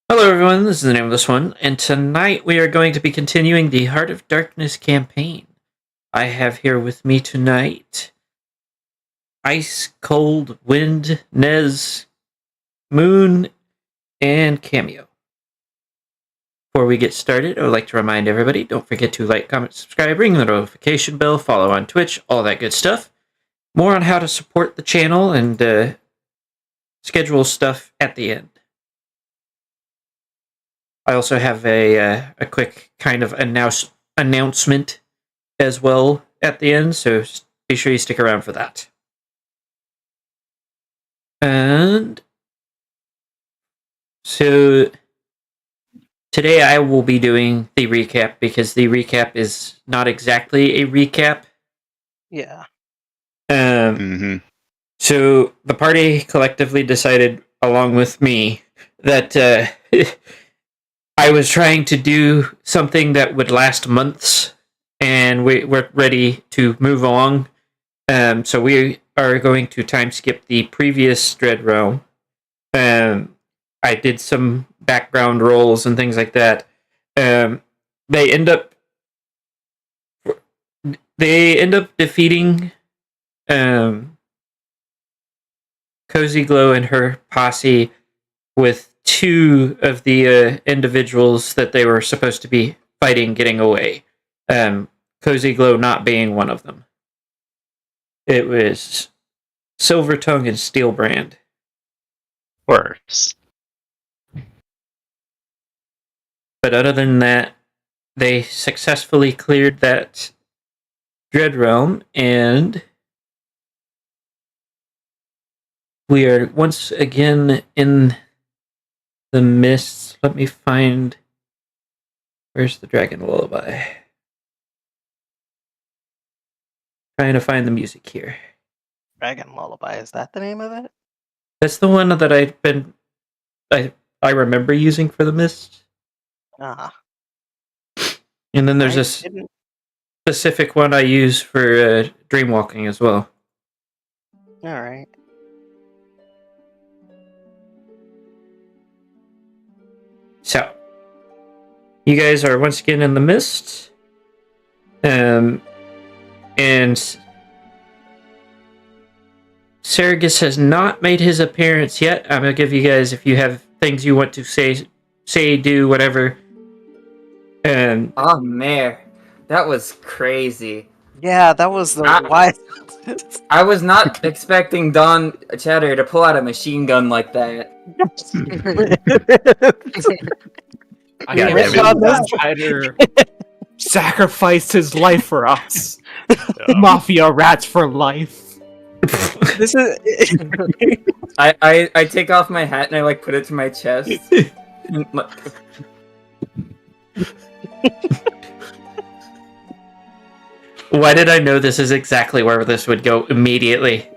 Hello, everyone. This is the name of this one, and tonight we are going to be continuing the Heart of Darkness campaign. I have here with me tonight Ice, Cold, Wind, Nez, Moon, and Cameo. Before we get started, I would like to remind everybody, don't forget to like, comment, subscribe, ring the notification bell, follow on Twitch, all that good stuff. More on how to support the channel and schedule stuff at the end. I also have a quick kind of announcement as well at the end, so be sure you stick around for that. And so today I will be doing the recap because the recap is not exactly a recap. Yeah. So the party collectively decided, along with me, that I was trying to do something that would last months, and we're ready to move along. So we are going to time skip the previous Dread Realm. I did some background rolls and things like that. They end up defeating Cozy Glow and her posse with two of the individuals that they were supposed to be fighting getting away. Cozy Glow not being one of them. It was Silver Tongue and Steelbrand. Worse. But other than that, they successfully cleared that Dread Realm, and we are once again in the mists. Let me find... Where's the Dragon Lullaby? Trying to find the music here. Dragon Lullaby, is that the name of it? That's the one that I remember using for the mist. Ah. And then there's a specific one I use for dreamwalking as well. Alright. So, you guys are once again in the mist. And Saragus has not made his appearance yet. I'm going to give you guys, if you have things you want to say, do, whatever. Oh man, that was crazy. Yeah, that was the wild. I was not expecting Don Chatter to pull out a machine gun like that. I can't believe Don Chatter sacrificed his life for us. Mafia rats for life. This is. I take off my hat and I put it to my chest. Why did I know this is exactly where this would go immediately?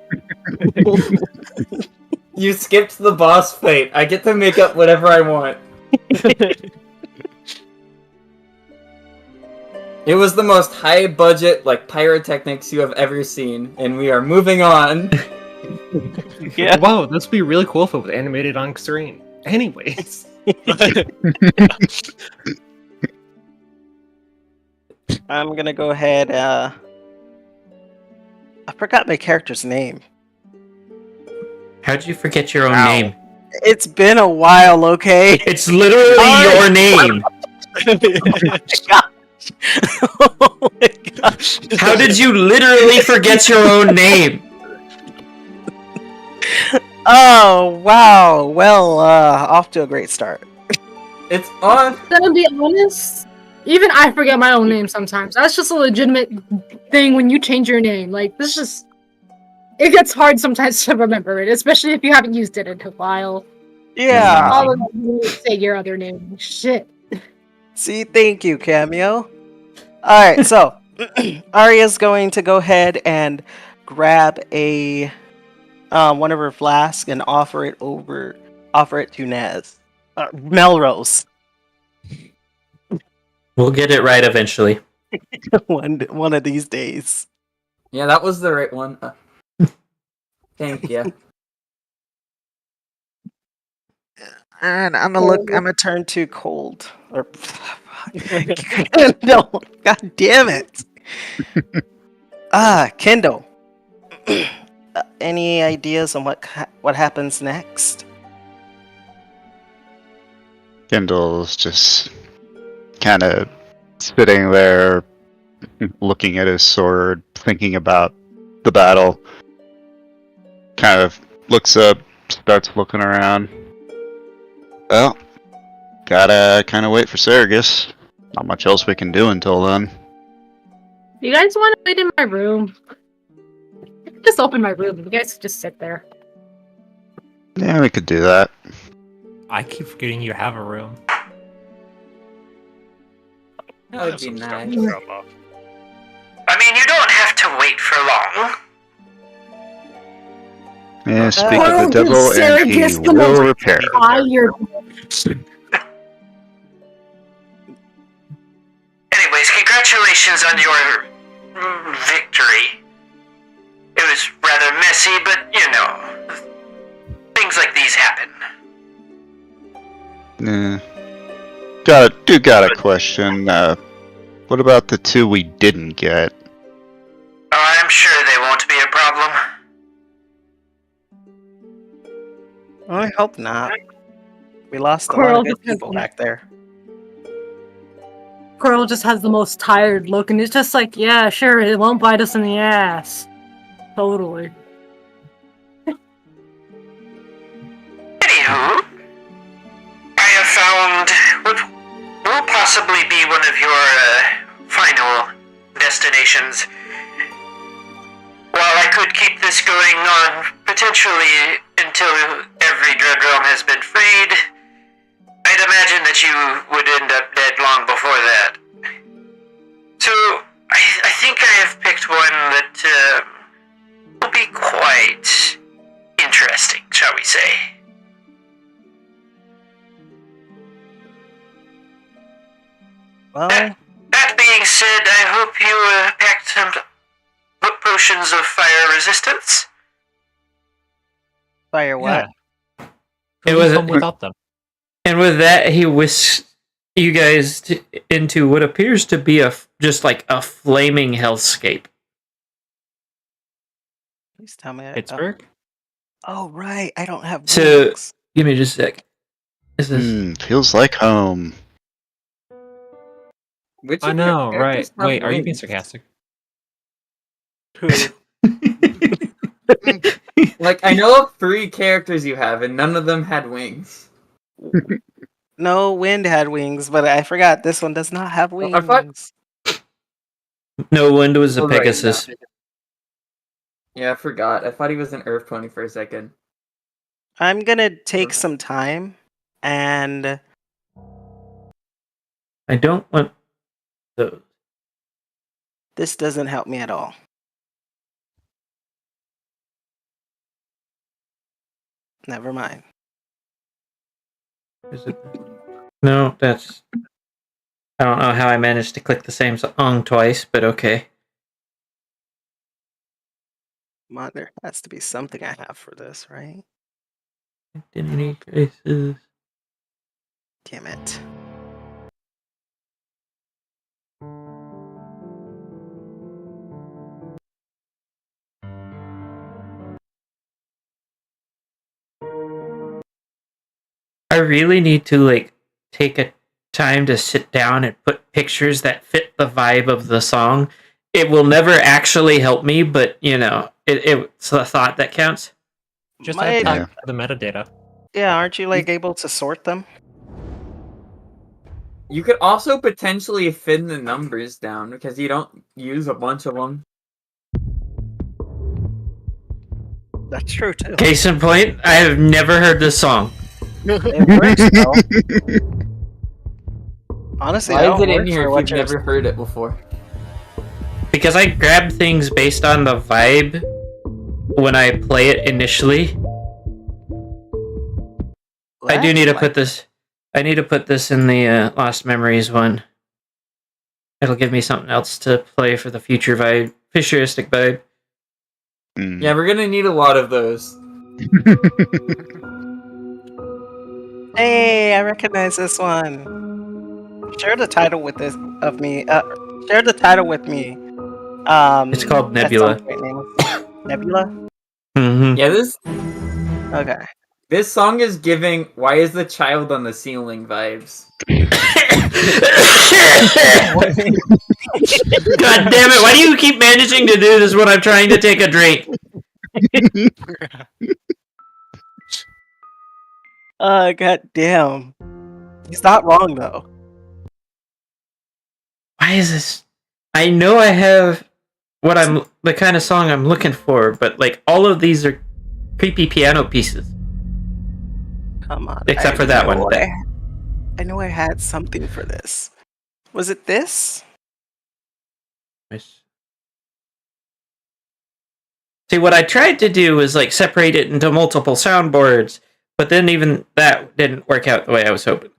You skipped the boss fight. I get to make up whatever I want. It was the most high budget pyrotechnics you have ever seen, and we are moving on. Yeah. Wow, this would be really cool if it was animated on screen. Anyways. I'm gonna go ahead. I forgot my character's name. How'd you forget your own name? It's been a while, okay? It's literally your name. Oh my gosh. How did you literally forget your own name? Oh, wow. Well, off to a great start. It's on. Gonna be honest, even I forget my own name sometimes. That's just a legitimate thing when you change your name. This just... It gets hard sometimes to remember it, especially if you haven't used it in a while. Yeah. All of you say your other name. Shit. See, thank you, Cameo. Alright, so Arya's going to go ahead and grab a one of her flasks and offer it to Nez. Melrose. We'll get it right eventually. one of these days. Yeah, that was the right one. Thank you. And I'm gonna turn to cold. Or Kendall. God damn it. Kendall. Any ideas on what happens next? Kendall's just kind of sitting there, looking at his sword, thinking about the battle. Kind of looks up, starts looking around. Well, gotta kind of wait for Saragus. Not much else we can do until then. You guys want to wait in my room? I can just open my room. You guys can just sit there. Yeah, we could do that. I keep forgetting you have a room. That would be nice. I mean, you don't have to wait for long. Yeah, speak Well, of the devil and he Saragus, come will on. repair. Tired. Anyways, congratulations on your victory. It was rather messy, but you know, things like these happen. Got a question. What about the two we didn't get? Oh, I'm sure they won't be a problem. I hope not. We lost a lot Coral of good just has people one. back there. Coral just has the most tired look, and it's just like, yeah, sure, it won't bite us in the ass. Totally. Anywho, I have found what will possibly be one of your final destinations. While I could keep this going on potentially until every Dread Realm has been freed, I'd imagine that you would end up dead long before that. So, I think I have picked one that will be quite interesting, shall we say. Well, That being said, I hope you packed some potions of fire resistance. fire what? It It was- was without them. And with that, he whisks you guys into what appears to be just like a flaming hellscape. Please tell me. Pittsburgh? Oh, right. I don't have So- wings. Give me just a sec. Is this? Feels like home. Which I of your know, right. characters have Wait, are you being wings? sarcastic? Like, I know of 3 characters you have, and none of them had wings. No, Wind had wings, but I forgot this one does not have wings. I thought- No, Wind was a Oh, right, Pegasus. no. Yeah, I forgot. I thought he was an Earth pony for a second. I'm gonna take some time and I don't want those. this doesn't help me at all. Never mind. Is it? No, that's. I don't know how I managed to click the same song twice, but okay. Come on, there has to be something I have for this, right? Identity traces. Damn it. I really need to like take a time to sit down and put pictures that fit the vibe of the song. It will never actually help me, but you know, it's the thought that counts. Just My- add the metadata. Yeah, aren't you like able to sort them? You could also potentially thin the numbers down, because you don't use a bunch of them. That's true too. Case in point, I have never heard this song. It works though. Honestly, Why that'll is it in work here for if what you've you're- never heard it before? Because I grab things based on the vibe when I play it initially. I do need to put this. I need to put this in the Lost Memories one. It'll give me something else to play for the future vibe, futuristic vibe. Mm. Yeah, we're gonna need a lot of those. Hey, I recognize this one. Share the title with this of me. Share the title with me. It's called at Nebula. some point, Name. Nebula. Mm-hmm. Yeah, this Okay. this song is giving "Why is the child on the ceiling" vibes. God damn it! Why do you keep managing to do this when I'm trying to take a drink? God damn. He's not wrong though. Why is this? I know I have the kind of song I'm looking for, but like all of these are creepy piano pieces. Come on. Except for that one. I know I had something for this. Was it this? See, what I tried to do was like separate it into multiple soundboards, but then even that didn't work out the way I was hoping.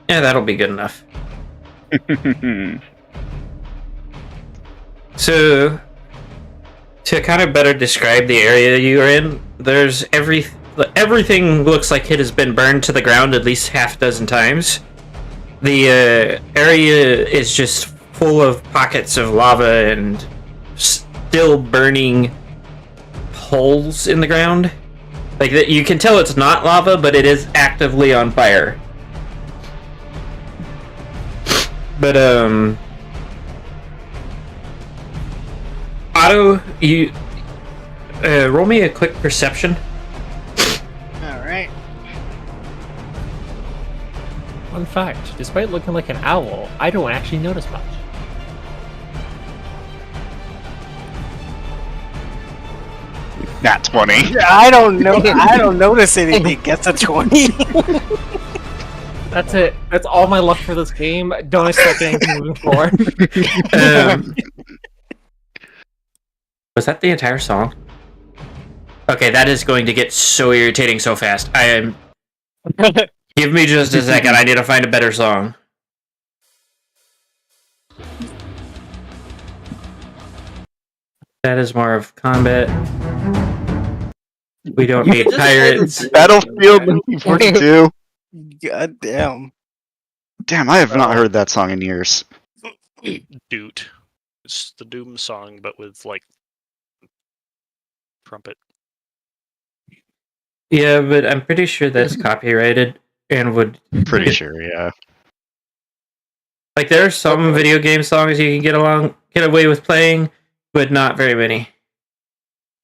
Yeah, that'll be good enough. So, to kind of better describe the area you're in, there's everything looks like it has been burned to the ground at least half a dozen times. The area is just full of pockets of lava and still burning holes in the ground. Like you can tell it's not lava, but it is actively on fire. But Otto, you roll me a quick perception. Alright. Fun fact, despite looking like an owl, I don't actually notice much. Nat 20. I don't know. I don't notice anything. Gets a 20. That's it. That's all my luck for this game. Don't expect anything moving forward. Was that the entire song? Okay, that is going to get so irritating so fast. I am. Give me just a second. I need to find a better song. That is more of combat. We don't need pirates. Battlefield 1942. God damn. Damn, I have not heard that song in years. Doot. It's the Doom song, but with like trumpet. Yeah, but I'm pretty sure that's copyrighted and would. Pretty sure, yeah. Like there are some video game songs you can get away with playing, but not very many.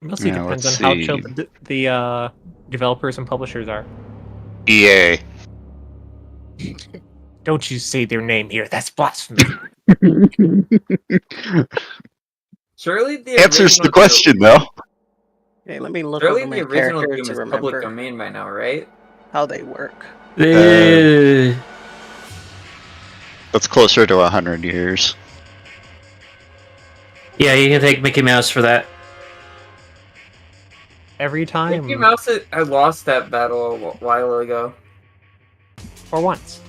Mostly Yeah, depends let's on how see. chill the developers and publishers are. EA. Don't you say their name here. That's blasphemy. Surely the Answers the original question, though. Okay, let me look Surely over the my original character Doom to is public remember domain by now, right? how they work. That's closer to 100 years. Yeah, you can take Mickey Mouse for that. Every time. Mickey Mouse had lost that battle a while ago. For once.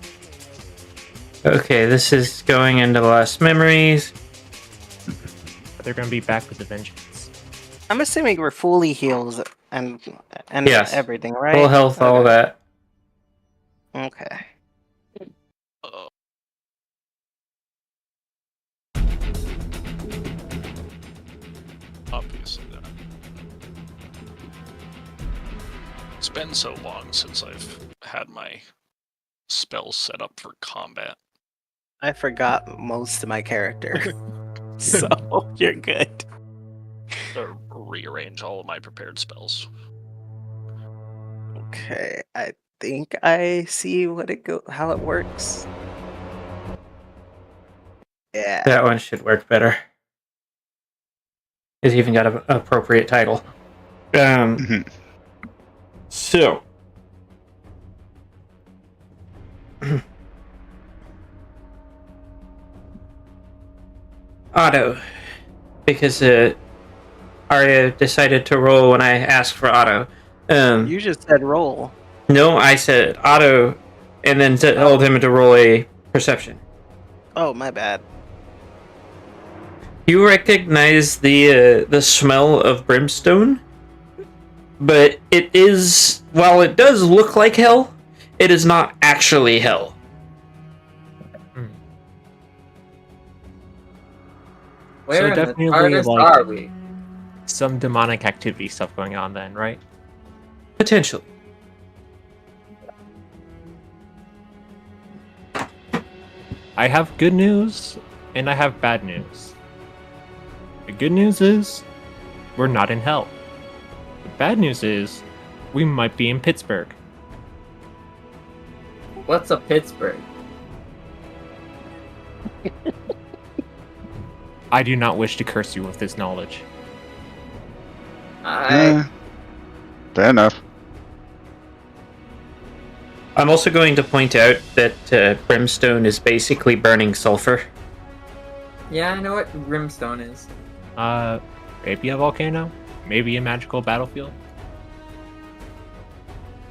Okay, this is going into Lost Memories. But they're going to be back with a vengeance. I'm assuming we're fully healed and Yes. everything, right? Full health, all that. Okay. Uh, obviously, that. It's been so long since I've had my spells set up for combat. I forgot most of my character. So you're good. To rearrange all of my prepared spells. Okay, I think I see how it works. Yeah. That one should work better. It's even got an appropriate title. So. Otto. Because Arya decided to roll when I asked for Otto. You just said roll. No, I said Otto, and then told him to roll a perception. Oh, my bad. You recognize the smell of brimstone, but it is, while it does look like hell, it is not actually hell. Where in the definitely, TARDIS like- are we? Some demonic activity stuff going on then, right? Potentially. I have good news and I have bad news. The good news is we're not in hell. The bad news is we might be in Pittsburgh. What's a Pittsburgh? I do not wish to curse you with this knowledge. Fair enough. I'm also going to point out that brimstone is basically burning sulfur. Yeah, I know what brimstone is. Maybe a volcano? Maybe a magical battlefield?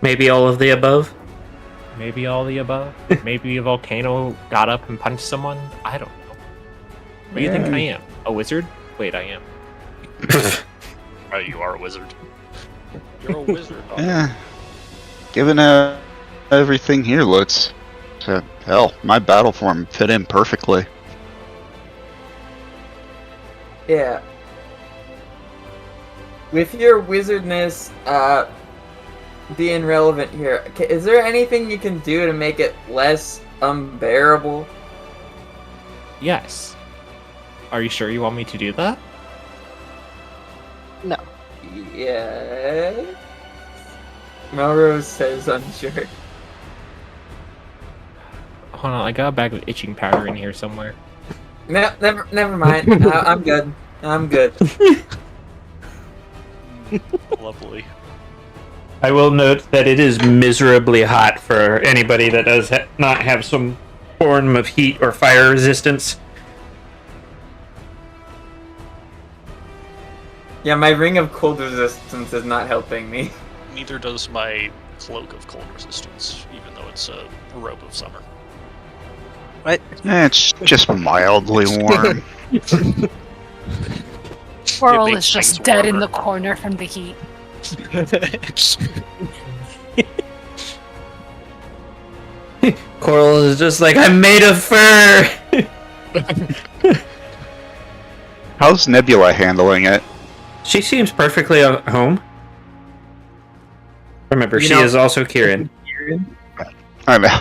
Maybe all of the above. Maybe all the above? Maybe a volcano got up and punched someone? I don't know. What do you think I am? A wizard? Wait, I am. Oh, you are a wizard. You're a wizard. Huh? Yeah. Given everything here looks, hell, my battle form fit in perfectly. Yeah. With your wizardness being relevant here, is there anything you can do to make it less unbearable? Yes. Are you sure you want me to do that? No. Yeah. Melrose says unsure. Hold on, I got a bag of itching powder in here somewhere. No, never mind. I'm good. I'm good. Lovely. I will note that it is miserably hot for anybody that does not have some form of heat or fire resistance. Yeah, my ring of cold resistance is not helping me. Neither does my cloak of cold resistance, even though it's a robe of summer. It's just mildly warm. Coral makes is just things dead in warmer. the corner from the heat. Coral is just like, I'm made of fur! How's Nebula handling it? She seems perfectly at home. Remember, You she know- is also Kieran. I know.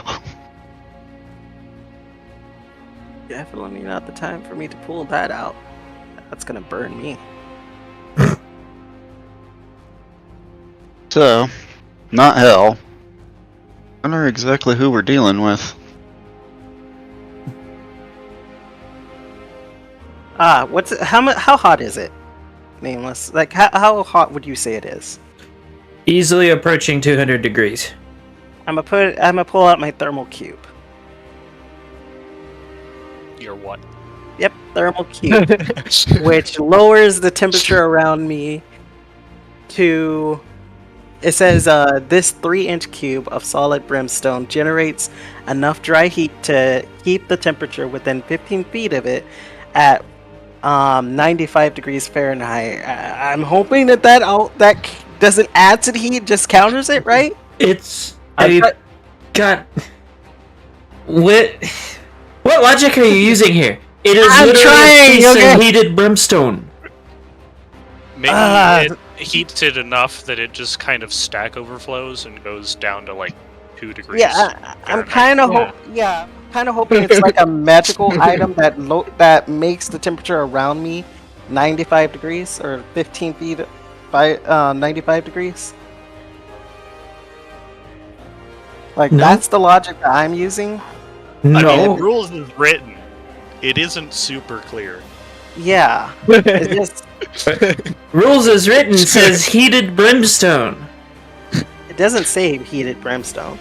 Definitely not the time for me to pull that out. That's gonna burn me. So, not hell. I wonder exactly who we're dealing with. What's it, how hot is it? Nameless. Like how hot would you say it is? Easily approaching 200 degrees. I'm gonna pull out my thermal cube. You're what? Yep, thermal cube, which lowers the temperature around me to. It says this 3-inch cube of solid brimstone generates enough dry heat to keep the temperature within 15 feet of it at 95 degrees Fahrenheit. I'm hoping that doesn't add to the heat, just counters it, right? It's I thought- God. What logic are you using here? It is I'm literally trying, a piece okay? of heated brimstone. Maybe Ah. it heats it enough that it just kind of stack overflows and goes down to like 2 degrees. Yeah, I'm Fahrenheit. kind of hoping it's like a magical item that makes the temperature around me 95 degrees or 15 feet by 95 degrees. Like No. that's the logic that I'm using. I mean, No. the rules is written. It isn't super clear. Yeah, it just Rules as written says heated brimstone. it doesn't say heated brimstone.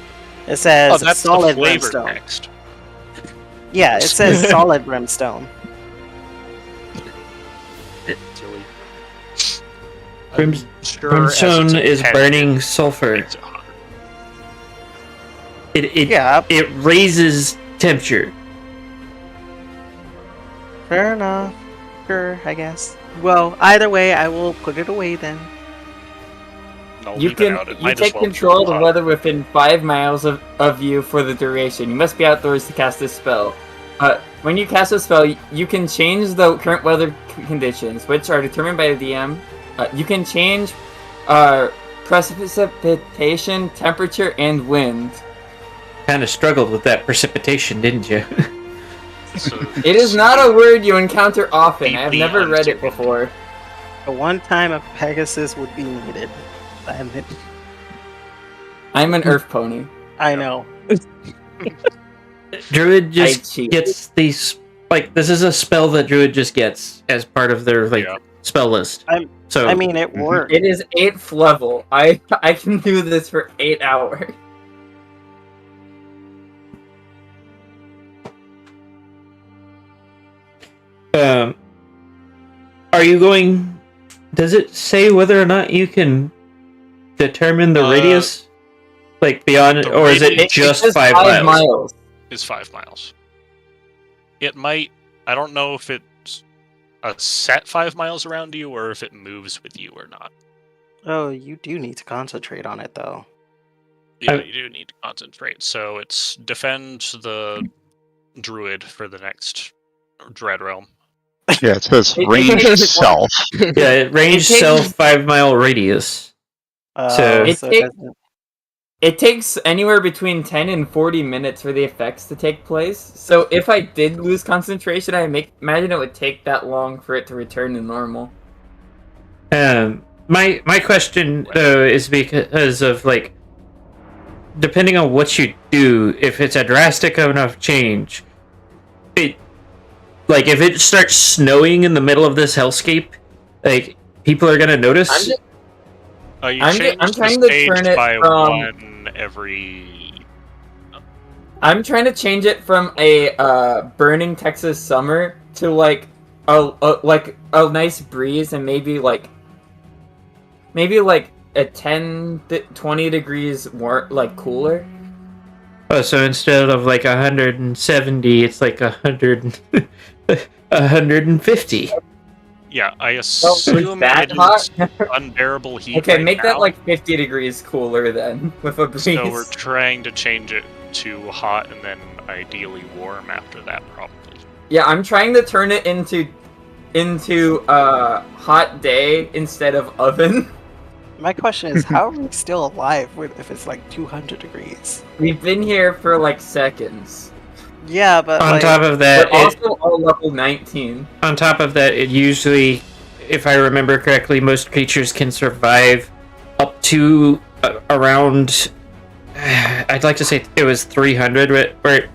It says That's solid the flavor brimstone. text. Yeah, it says solid brimstone. Silly. Brims- I'm sure as Brimstone it's is intended, burning it sulfur. makes it hotter. It Yeah, it raises temperature. Fair enough. Sure, I guess. Well, either way, I will put it away then. I'll You leave it can out. It you might as take well control of the hot. weather within 5 miles of you for the duration. You must be outdoors to cast this spell. When you cast a spell, you can change the current weather conditions, which are determined by the DM. You can change precipitation, temperature, and wind. Kind of struggled with that precipitation, didn't you? So It is not a word you encounter often. I have Deeply never read it uncertain. before. The one time a Pegasus would be needed. I'm an earth pony. I know. Druid I just cheat. gets these. Like, this is a spell that Druid just gets as part of their, like, Yeah. spell list. I'm- So, I mean, it Mhm. worked. It is 8th level. I can do this for 8 hours. are you going... Does it say whether or not you can determine the radius? Like, beyond... the Or is it radius- just says 5 miles? Is 5 miles. It might. I don't know if it's a set 5 miles around you or if it moves with you or not. Oh, you do need to concentrate on it, though. Yeah, I- you do need to concentrate. So it's defend the druid for the next Dread Realm. Yeah, it says It- range self. Yeah, range It takes- self 5 mile radius. So- It It doesn't. It takes anywhere between 10 and 40 minutes for the effects to take place. So if I did lose concentration, imagine it would take that long for it to return to normal. My question though is because of, like, depending on what you do, if it's a drastic enough change, it, like, if it starts snowing in the middle of this hellscape, like, people are gonna notice. I'm just- You I'm change trying the to stage turn it by from- one every. I'm trying to change it from a burning Texas summer to like a nice breeze and maybe like a 10 to 20 degrees more like cooler. Oh, so instead of like 170, it's like 100, 150. Yeah, I Oh, assume that it hot? is unbearable heat. Okay, right make now, that like 50 degrees cooler then with a breeze. So we're trying to change it to hot and then ideally warm after that, probably. Yeah, I'm trying to turn it into hot day instead of oven. My question is, how are we still alive if it's like 200 degrees? We've been here for like seconds. Yeah, but On like, top of We're that, also all level 19. on top of that, it usually, if I remember correctly, most creatures can survive up to around. I'd like to say it was 300. Where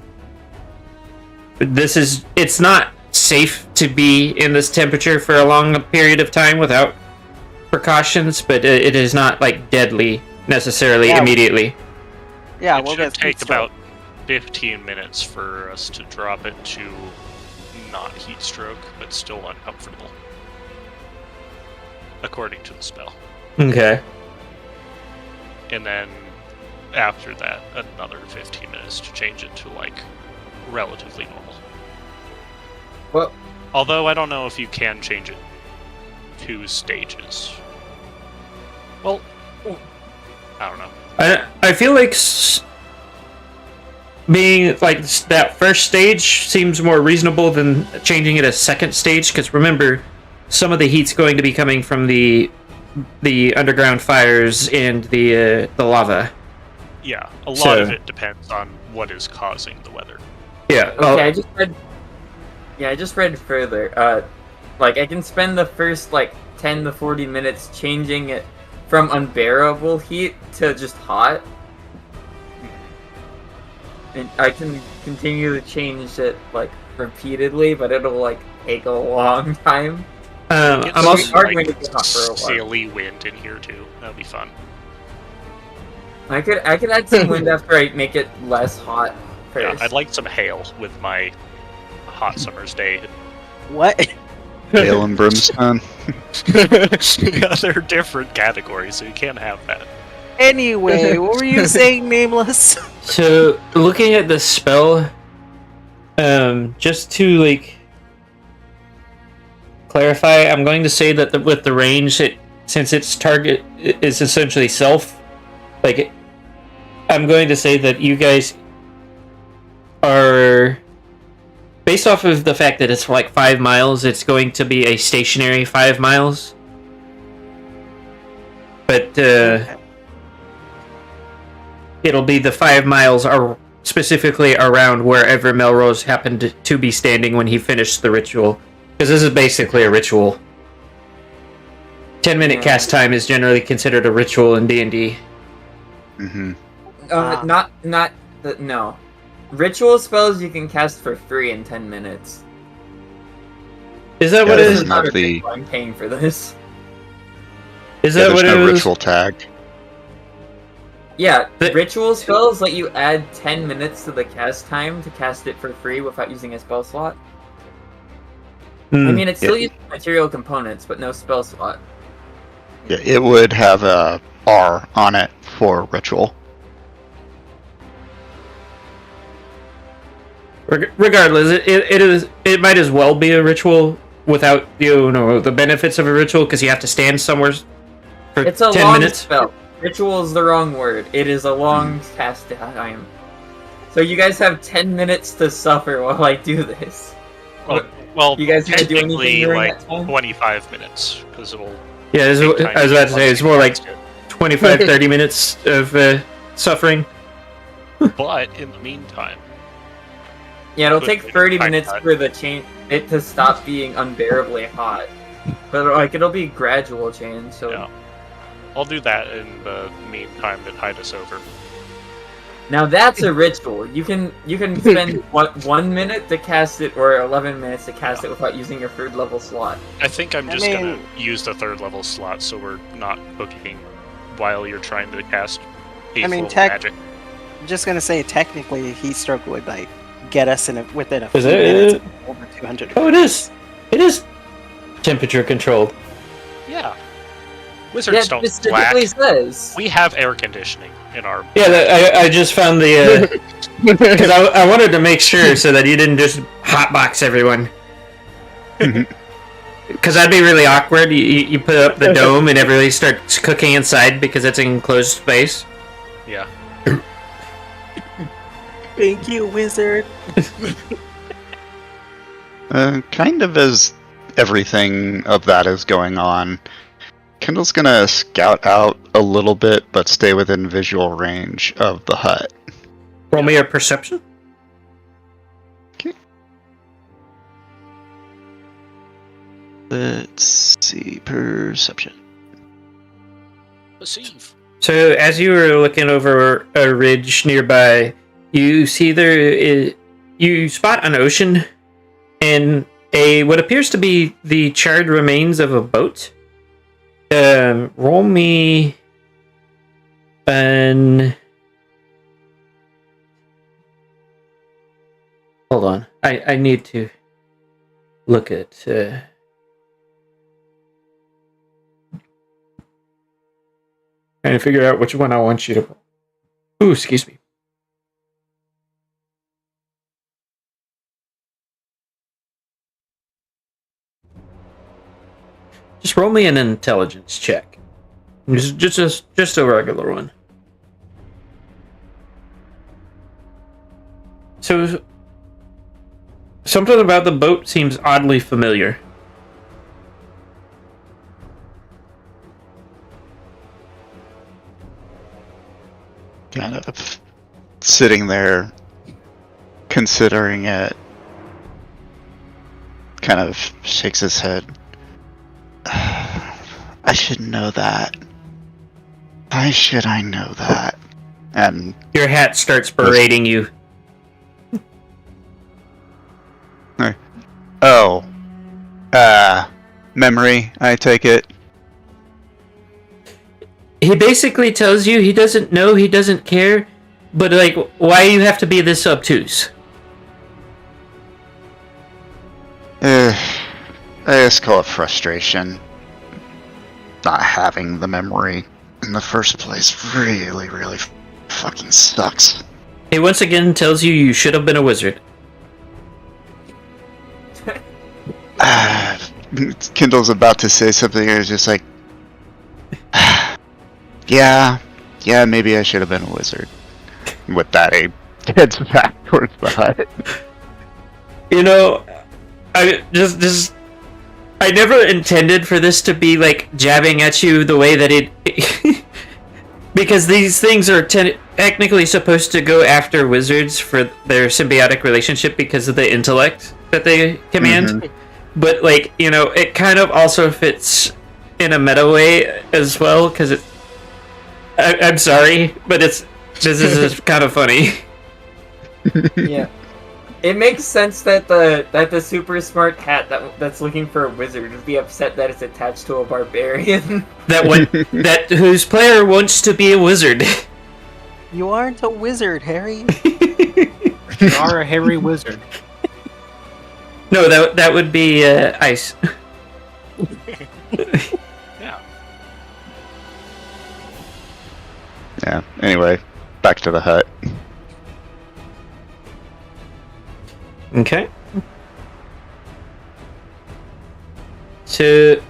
it's not safe to be in this temperature for a long period of time without precautions, but it is not like deadly necessarily Yeah. immediately. yeah, It we'll should get take heat stroke. about 15 minutes for us to drop it to not heat stroke, but still uncomfortable. According to the spell. Okay. And then after that, another 15 minutes to change it to like relatively normal. Well, Although I don't know if you can change it 2 stages. Well, I don't know. I feel like being like that first stage seems more reasonable than changing it a second stage, because remember, some of the heat's going to be coming from the underground fires and the lava. Yeah, a lot So- of it depends on what is causing the weather. Yeah. okay, I just read. Yeah, I just read further. Like I can spend the first like 10 to 40 minutes changing it from unbearable heat to just hot. And I can continue to change it like repeatedly, but it'll like take a long time. Get I'm some, also are going to be hot for a while. scaly wind in here too. That'd be fun. I could add some wind after I make it less hot Yeah, first. I'd like some hail with my hot summer's day. What? Hail and brimstone. Yeah, they're different categories, so you can't have that. Anyway, what were you saying, Nameless? So, looking at the spell, just to like clarify, I'm going to say that with the range, since its target is essentially self, like, I'm going to say that you guys are, based off of the fact that it's like 5 miles, it's going to be a stationary 5 miles. But it'll be the 5 miles are specifically around wherever Melrose happened to be standing when he finished the ritual. Because this is basically a ritual. 10-minute cast time is generally considered a ritual in D&D. Mm-hmm. No. Ritual spells you can cast for free in 10 minutes. Is that Yeah, what it this is? is not the. I'm paying for this. Is Yeah, that there's what it no is? ritual tag. Yeah, But- ritual spells let you add 10 minutes to the cast time to cast it for free without using a spell slot. I mean, it's still Yeah. using material components, but no spell slot. Yeah, it would have a R on it for ritual. Regardless, it might as well be a ritual without the benefits of a ritual, because you have to stand somewhere for It's a 10 long minutes. spell. Ritual is the wrong word. It is a long cast time. So you guys have 10 minutes to suffer while I do this. Well, You guys gonna do anything technically, during like that time? 25 minutes, because it'll. Yeah, I was about to say, it's more like 25, 30 minutes of suffering. But in the meantime, Yeah, it'll Good take way to 30 time minutes that. for it to stop being unbearably hot. But like it'll be gradual change, so Yeah. I'll do that in the meantime to tide us over. now that's a ritual. You can spend 1 minute to cast it or 11 minutes to cast it without using your 3rd level slot. I think I'm I just gonna mean- use the 3rd level slot, so we're not hooking while you're trying to cast 8th mean, level magic. I'm just gonna say, technically, he stroke would like get us within a Is few it? minutes of over 200. Oh, it is. It is temperature controlled. Yeah. Yeah, Wizards it don't specifically slack. says. We have air conditioning in our. Yeah, I just found the because I wanted to make sure so that you didn't just hotbox everyone. Because that'd be really awkward. You put up the dome and everybody starts cooking inside because it's an enclosed space. Yeah. Thank you, wizard. Kind of as everything of that is going on, Kendall's gonna scout out a little bit, but stay within visual range of the hut. Roll me a perception. Let's see, perception. Perceive. So as you were looking over a ridge nearby, you see you spot an ocean and what appears to be the charred remains of a boat. Roll me an. Hold on, I need to look at. Trying to figure out which one I want you to. Ooh, excuse me. Just roll me an intelligence check. Just a regular one. So, something about the boat seems oddly familiar. Kind of sitting there, considering it, kind of shakes his head. I should know that. Why should I know that? And Your hat starts berating you. oh, memory, I take it. He basically tells you he doesn't know, he doesn't care, but like, why you have to be this obtuse? I just call it frustration. Not having the memory in the first place really, really fucking sucks. He once again tells you you should have been a wizard. Kindle's about to say something, and it's just like, yeah, maybe I should have been a wizard. With that, he heads back towards the hut. You know, I never intended for this to be like jabbing at you the way that it because these things are technically supposed to go after wizards for their symbiotic relationship because of the intellect that they command. Mhm. But like, you know, it kind of also fits in a meta way as well because I'm sorry, but this is kind of funny. Yeah. It makes sense that the super smart cat that's looking for a wizard would be upset that it's attached to a barbarian. that whose player wants to be a wizard. You aren't a wizard, Harry. You are a hairy wizard. No, that would be Ice. Yeah. Yeah. Anyway, back to the hut. Okay. So,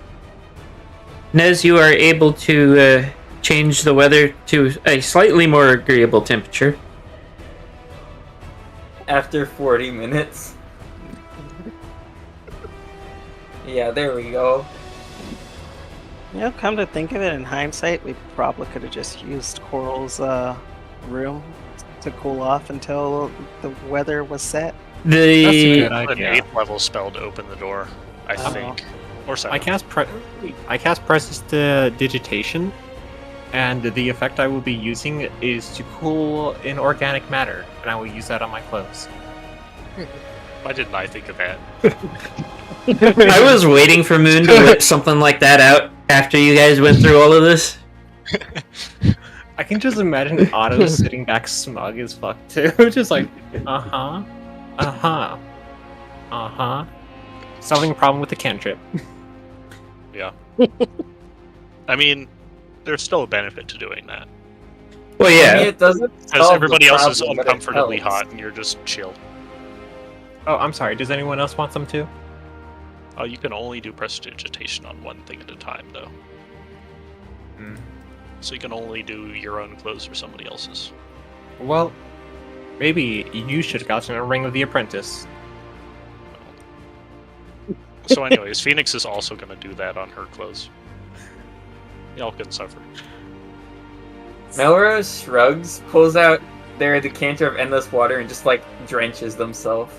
Nez, you are able to change the weather to a slightly more agreeable temperature. After 40 minutes. Yeah, there we go. You know, come to think of it, in hindsight, we probably could have just used Coral's room to cool off until the weather was set. That's a The good An idea. 8th level spell to open the door, I Oh. think. Or I 7th. cast Prestidigitation, and the effect I will be using is to cool inorganic matter, and I will use that on my clothes. Why didn't I think of that? I was waiting for Moon to whip something like that out after you guys went through all of this. I can just imagine Otto sitting back smug as fuck too, just like, solving a problem with the cantrip. I mean, there's still a benefit to doing that. Well, I mean, yeah. it doesn't Because solve the everybody else is problem, but it uncomfortably helps. hot and you're just chill. Oh, I'm sorry. Does anyone else want some too? Oh, you can only do prestidigitation on one thing at a time, though. Hmm. So you can only do your own clothes or somebody else's. Well, maybe you should have gotten a ring of the apprentice. So, anyways, Phoenix is also going to do that on her clothes. Y'all can suffer. Melrose shrugs, pulls out their decanter of endless water, and just like drenches themselves.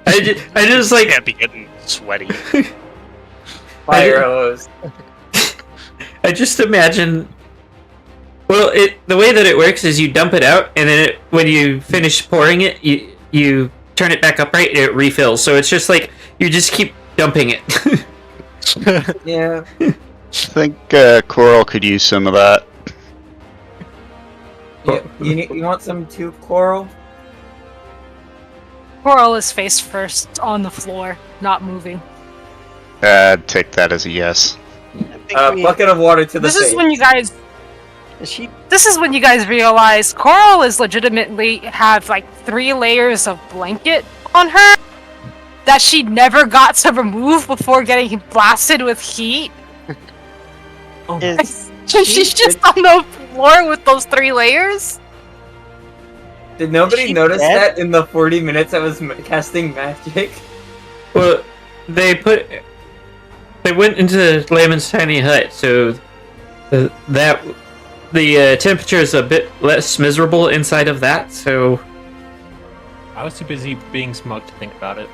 I just like Can't be getting sweaty. Fire hose. I just imagine. Well, the way that it works is you dump it out, and then when you finish pouring it, you turn it back upright, and it refills. So it's just like you just keep dumping it. Yeah. I think Coral could use some of that. You want some too, Coral? Coral is face first on the floor, not moving. I'd take that as a yes. I think we- Bucket of water to the This face. is when you guys. she This is when you guys realize Coral is legitimately have like 3 layers of blanket on her that she never got to remove before getting blasted with heat. is She's just on the floor with those 3 layers. Did nobody she notice dead? that in the 40 minutes I was casting magic? Well, they went into Layman's tiny hut, so the temperature is a bit less miserable inside of that. So I was too busy being smug to think about it.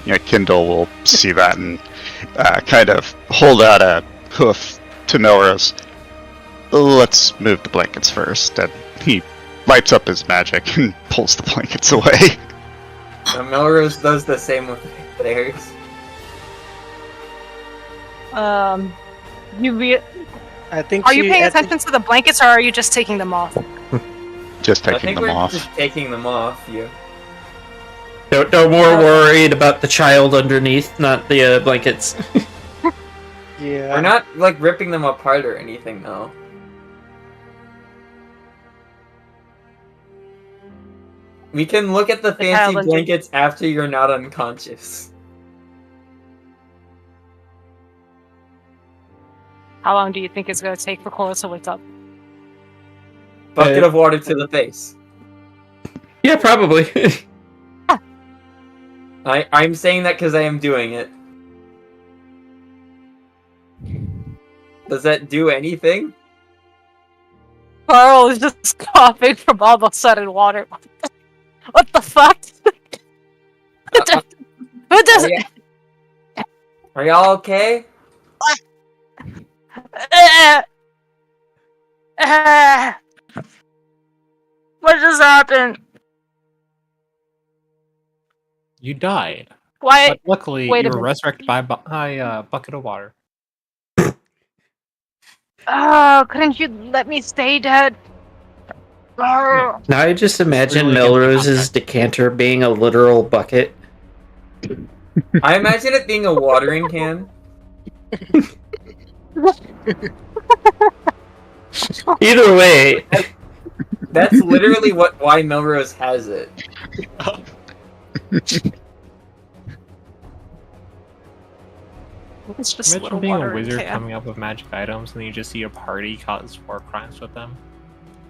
Yeah, Kindle will see that and kind of hold out a hoof to Melrose. Let's move the blankets first. And he lights up his magic and pulls the blankets away. Melrose does the same with theirs. I think Are you she- paying I think- attention to the blankets, or are you just taking them off? Just I taking think them we're off. just taking them off. You. no more worried about the child underneath, not the blankets. Yeah. We're not like ripping them apart or anything, though. We can look at the fancy challenge- blankets after you're not unconscious. How long do you think it's gonna take for Coral to wake up? Bucket of water to the face. Yeah, probably. I'm saying that because I am doing it. Does that do anything? Coral is just coughing from all the sudden water. What the fuck? Who does it? Are y'all okay? What just happened? You died. Why? But luckily, wait a you were minute. resurrected by a bucket of water. Oh, couldn't you let me stay dead? Oh. Now I just imagine Really Melrose's decanter being a literal bucket. I imagine it being a watering can. Either way, That's literally why Melrose has it. It's just Imagine little being a watering wizard can. coming up with magic items and then you just see a party cause war crimes with them.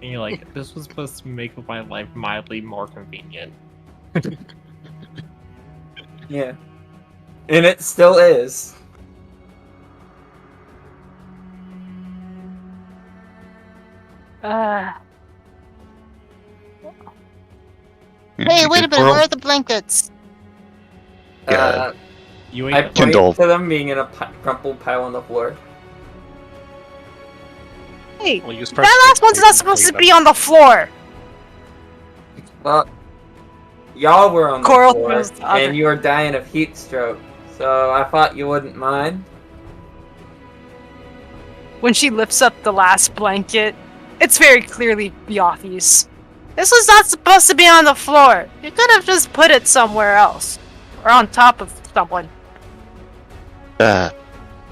And you're like, this was supposed to make my life mildly more convenient. Yeah. And it still is. Hey, wait a minute, where are the blankets? Uh, You I ate point Kindle. to them being in a crumpled pile on the floor. Hey, Well, use that last one's not supposed to be on the floor. Well, y'all were on the Coral floor, throws the other. and you were dying of heat stroke. So I thought you wouldn't mind. When she lifts up the last blanket, it's very clearly Beothy's. This was not supposed to be on the floor. You could have just put it somewhere else. Or on top of someone.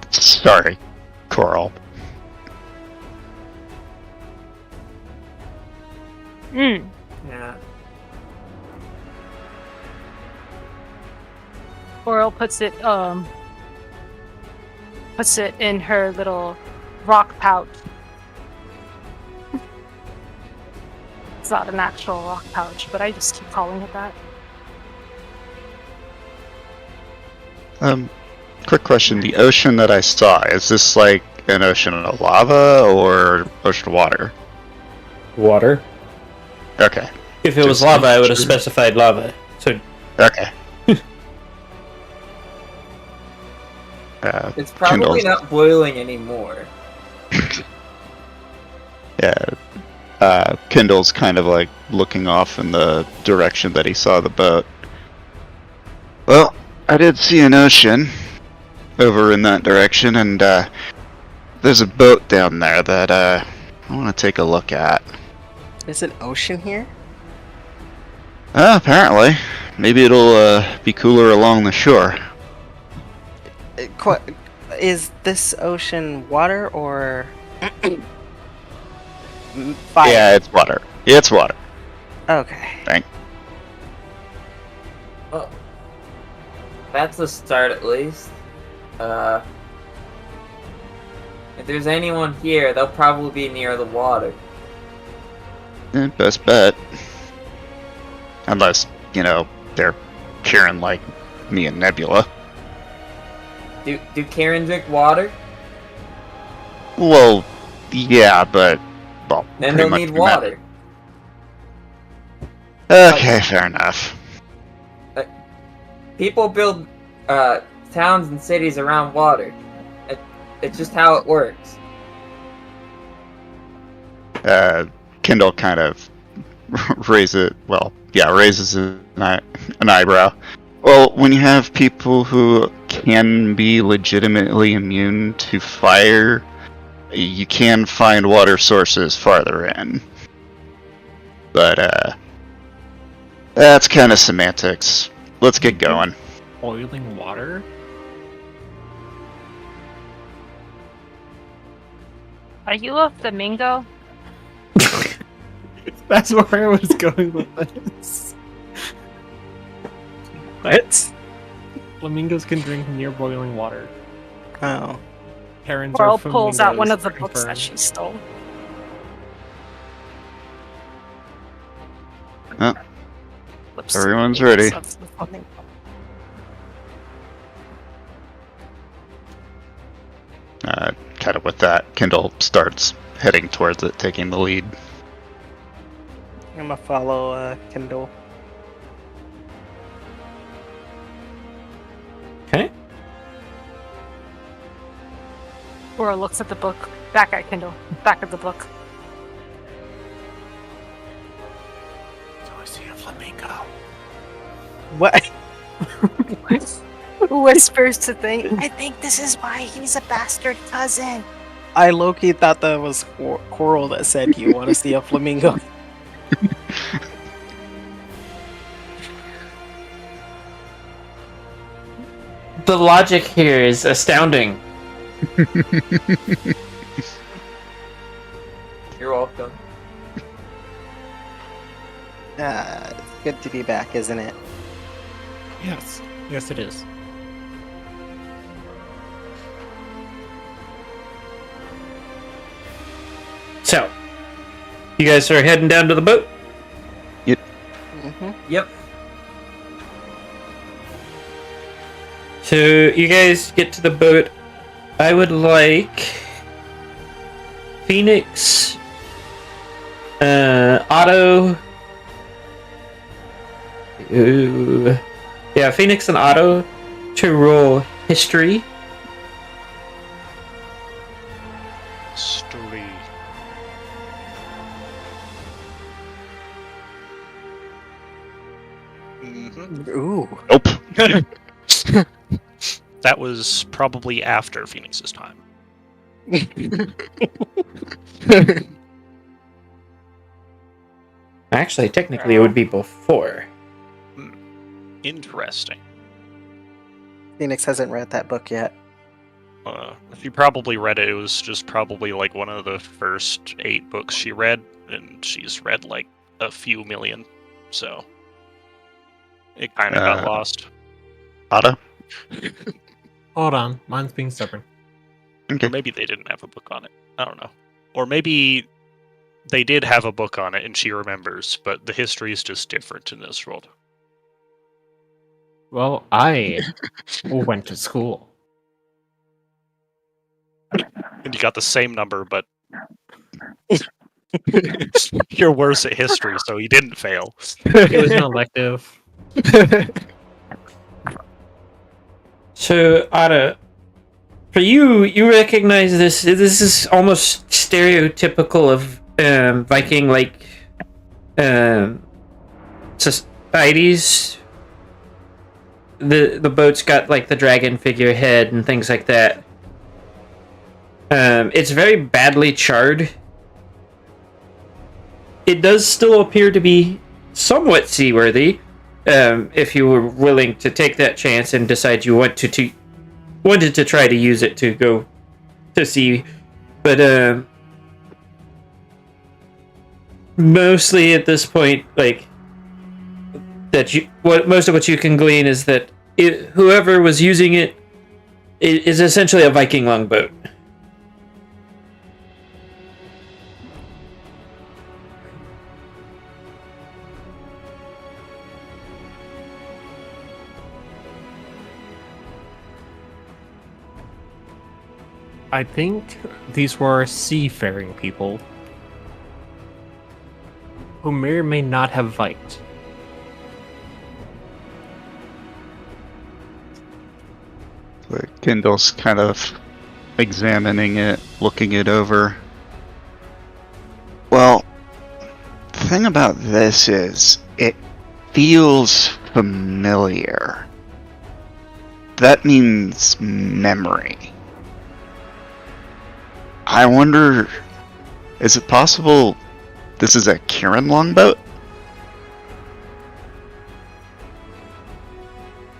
Sorry, Coral. Hmm. Yeah. Coral puts it in her little rock pouch. It's not an actual rock pouch, but I just keep calling it that. Quick question. The ocean that I saw, is this like an ocean of lava or ocean of water? water. Okay. If it was Just- lava, I would have specified lava. So Okay. It's probably Kindle's- not boiling anymore. Yeah. Kindle's kind of like looking off in the direction that he saw the boat. Well, I did see an ocean over in that direction, and there's a boat down there that I want to take a look at. There's an ocean here? Apparently. Maybe it'll be cooler along the shore. Is this ocean water or fire? Yeah, it's water. It's water. Okay. Well, that's a start at least. If there's anyone here, they'll probably be near the water. Best bet. Unless, they're Kieran like me and Nebula. Do Karen drink water? Well, yeah, but... Well, Then pretty they'll much need we met- water. Okay, fair enough. People build towns and cities around water. It's just how it works. Kindle kind of raises an eyebrow. Well, when you have people who can be legitimately immune to fire, you can find water sources farther in. But, that's kind of semantics. Let's get going. Boiling water? Are you a flamingo? That's where I was going with this. what? Flamingos can drink near boiling water. Oh. Parents Coral are pulls out one of the flamingos books that confirmed. she stole. Oh, Flips to everyone's the ready. pages of the flamingo. Kind of with that, Kindle starts heading towards it, taking the lead. I'm gonna follow Kindle. Okay. Coral looks at the book, back at Kindle, back at the book. So I see a flamingo. What? Whispers to think, I think this is why he's a bastard cousin. I low-key thought that was Coral that said you want to see a flamingo. The logic here is astounding. You're welcome. It's good to be back, isn't it? Yes. Yes, it is. So, you guys are heading down to the boat? Mm-hmm. Yep. So, you guys get to the boat. I would like Phoenix, Otto. Yeah, Phoenix and Otto to roll history. Story. Ooh. Nope. That was probably after Phoenix's time. Actually, technically, it would be before. Interesting. Phoenix hasn't read that book yet. She probably read it. It was just probably like one of the first 8 books she read, and she's read like a few million, so it kind of got lost. Otto? Hold on, mine's being stubborn. Okay. Or maybe they didn't have a book on it. I don't know. Or maybe they did have a book on it and she remembers, but the history is just different in this world. Well, I went to school. And you got the same number, but you're worse at history, so you didn't fail. It was an elective. So, Otto, for you, you recognize this. This is almost stereotypical of Viking like societies. The boat's got like the dragon figurehead and things like that. It's very badly charred. It does still appear to be somewhat seaworthy, if you were willing to take that chance and decide you wanted to try to use it to go to sea. But mostly at this point, like most of what you can glean is that whoever was using it is essentially a Viking longboat. I think these were seafaring people who may or may not have viked. Kindle's kind of examining it, looking it over. Well, the thing about this is, it feels familiar. That means memory. I wonder, is it possible this is a Kirin longboat?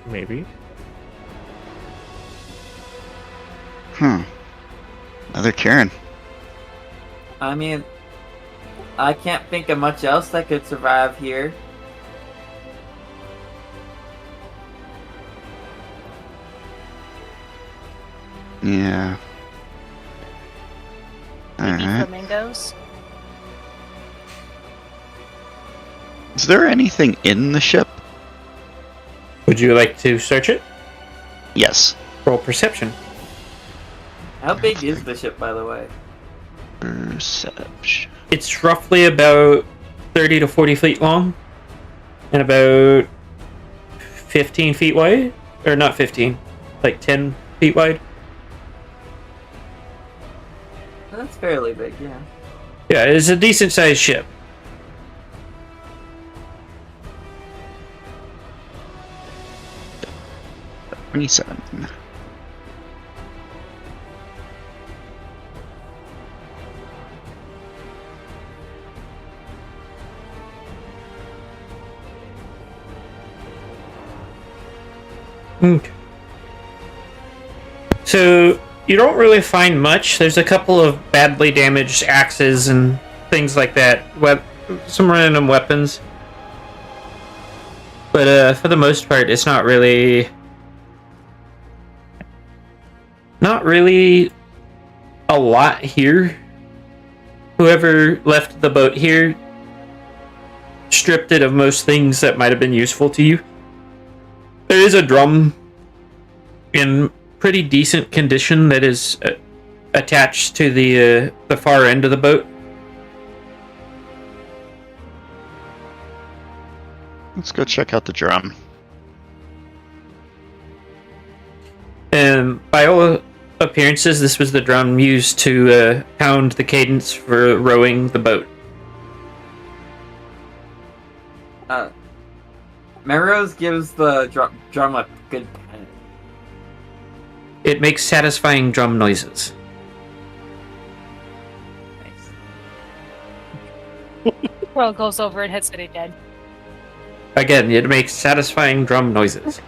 Maybe. Another Kirin. I mean, I can't think of much else that could survive here. Yeah. Maybe Alright. flamingos. Is there anything in the ship? Would you like to search it? Yes. Roll perception. How big is the ship, by the way? Perception. It's roughly about 30 to 40 feet long and about 15 feet wide. Or not 15, like 10 feet wide. That's fairly big, yeah. Yeah, it's a decent sized ship. $27. Okay. So you don't really find much. There's a couple of badly damaged axes and things like that. Some random weapons. But for the most part, it's not really a lot here. Whoever left the boat here stripped it of most things that might have been useful to you. There is a drum in pretty decent condition that is attached to the far end of the boat. Let's go check out the drum. And by all appearances, this was the drum used to pound the cadence for rowing the boat. Melrose gives the drum a good pat. It makes satisfying drum noises. Nice. Coral goes over and hits it again. Again, it makes satisfying drum noises.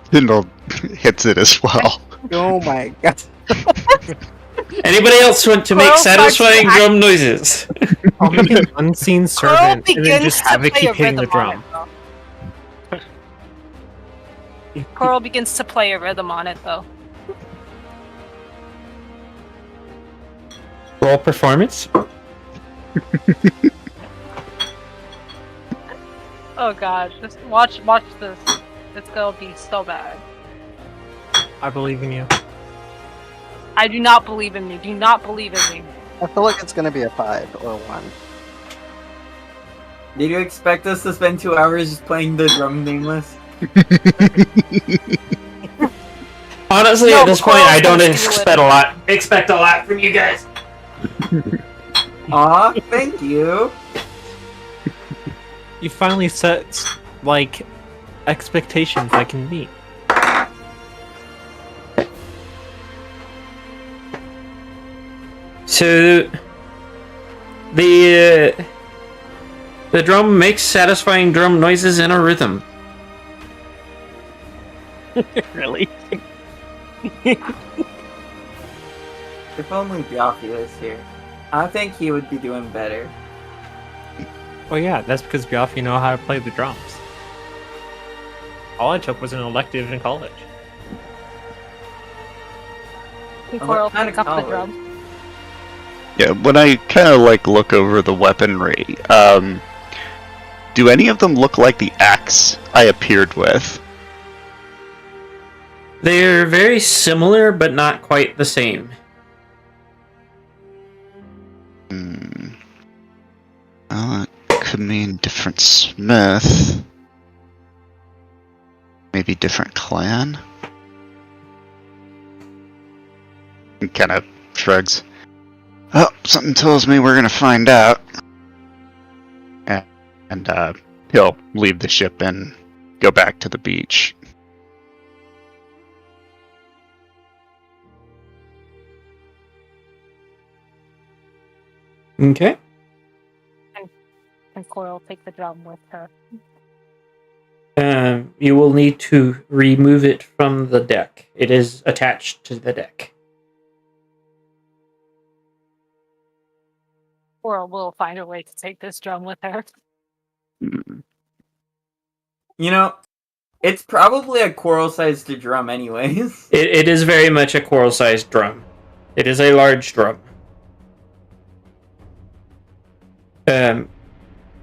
Tyndall hits it as well. Oh my god. Anybody else want to make Coral starts satisfying to drum noises? I'll make an unseen Coral servant and then begins just to have it play keep a hitting the rhythm on drum. it, though. Coral begins to play a rhythm on it, though. Roll performance. Oh god, just watch this. It's gonna be so bad. I believe in you. I do not believe in me. Do not believe in me. I feel like it's gonna be a 5 or a 1. Did you expect us to spend 2 hours just playing the drum nameless? Honestly, No, at this point, Coral's I don't gonna do it. expect a lot from you guys. Aw, thank you. You finally set, like, expectations I can meet. So the drum makes satisfying drum noises in a rhythm. Really? If only Biafy was here. I think he would be doing better. Well, yeah, that's because Biafy know how to play the drums. All I took was an elective in college. Can Oh, Coral what kind pick of up the college? drum? Yeah, when I kind of like look over the weaponry, do any of them look like the axe I appeared with? They're very similar, but not quite the same. Well, it could mean different smith. Maybe different clan? He kind of shrugs. Oh, something tells me we're gonna find out. And he'll leave the ship and go back to the beach. Okay. Can Coral take the drum with her? You will need to remove it from the deck. It is attached to the deck. Coral will find a way to take this drum with her. Hmm. You know, it's probably a coral-sized drum anyways. It is very much a coral-sized drum. It is a large drum.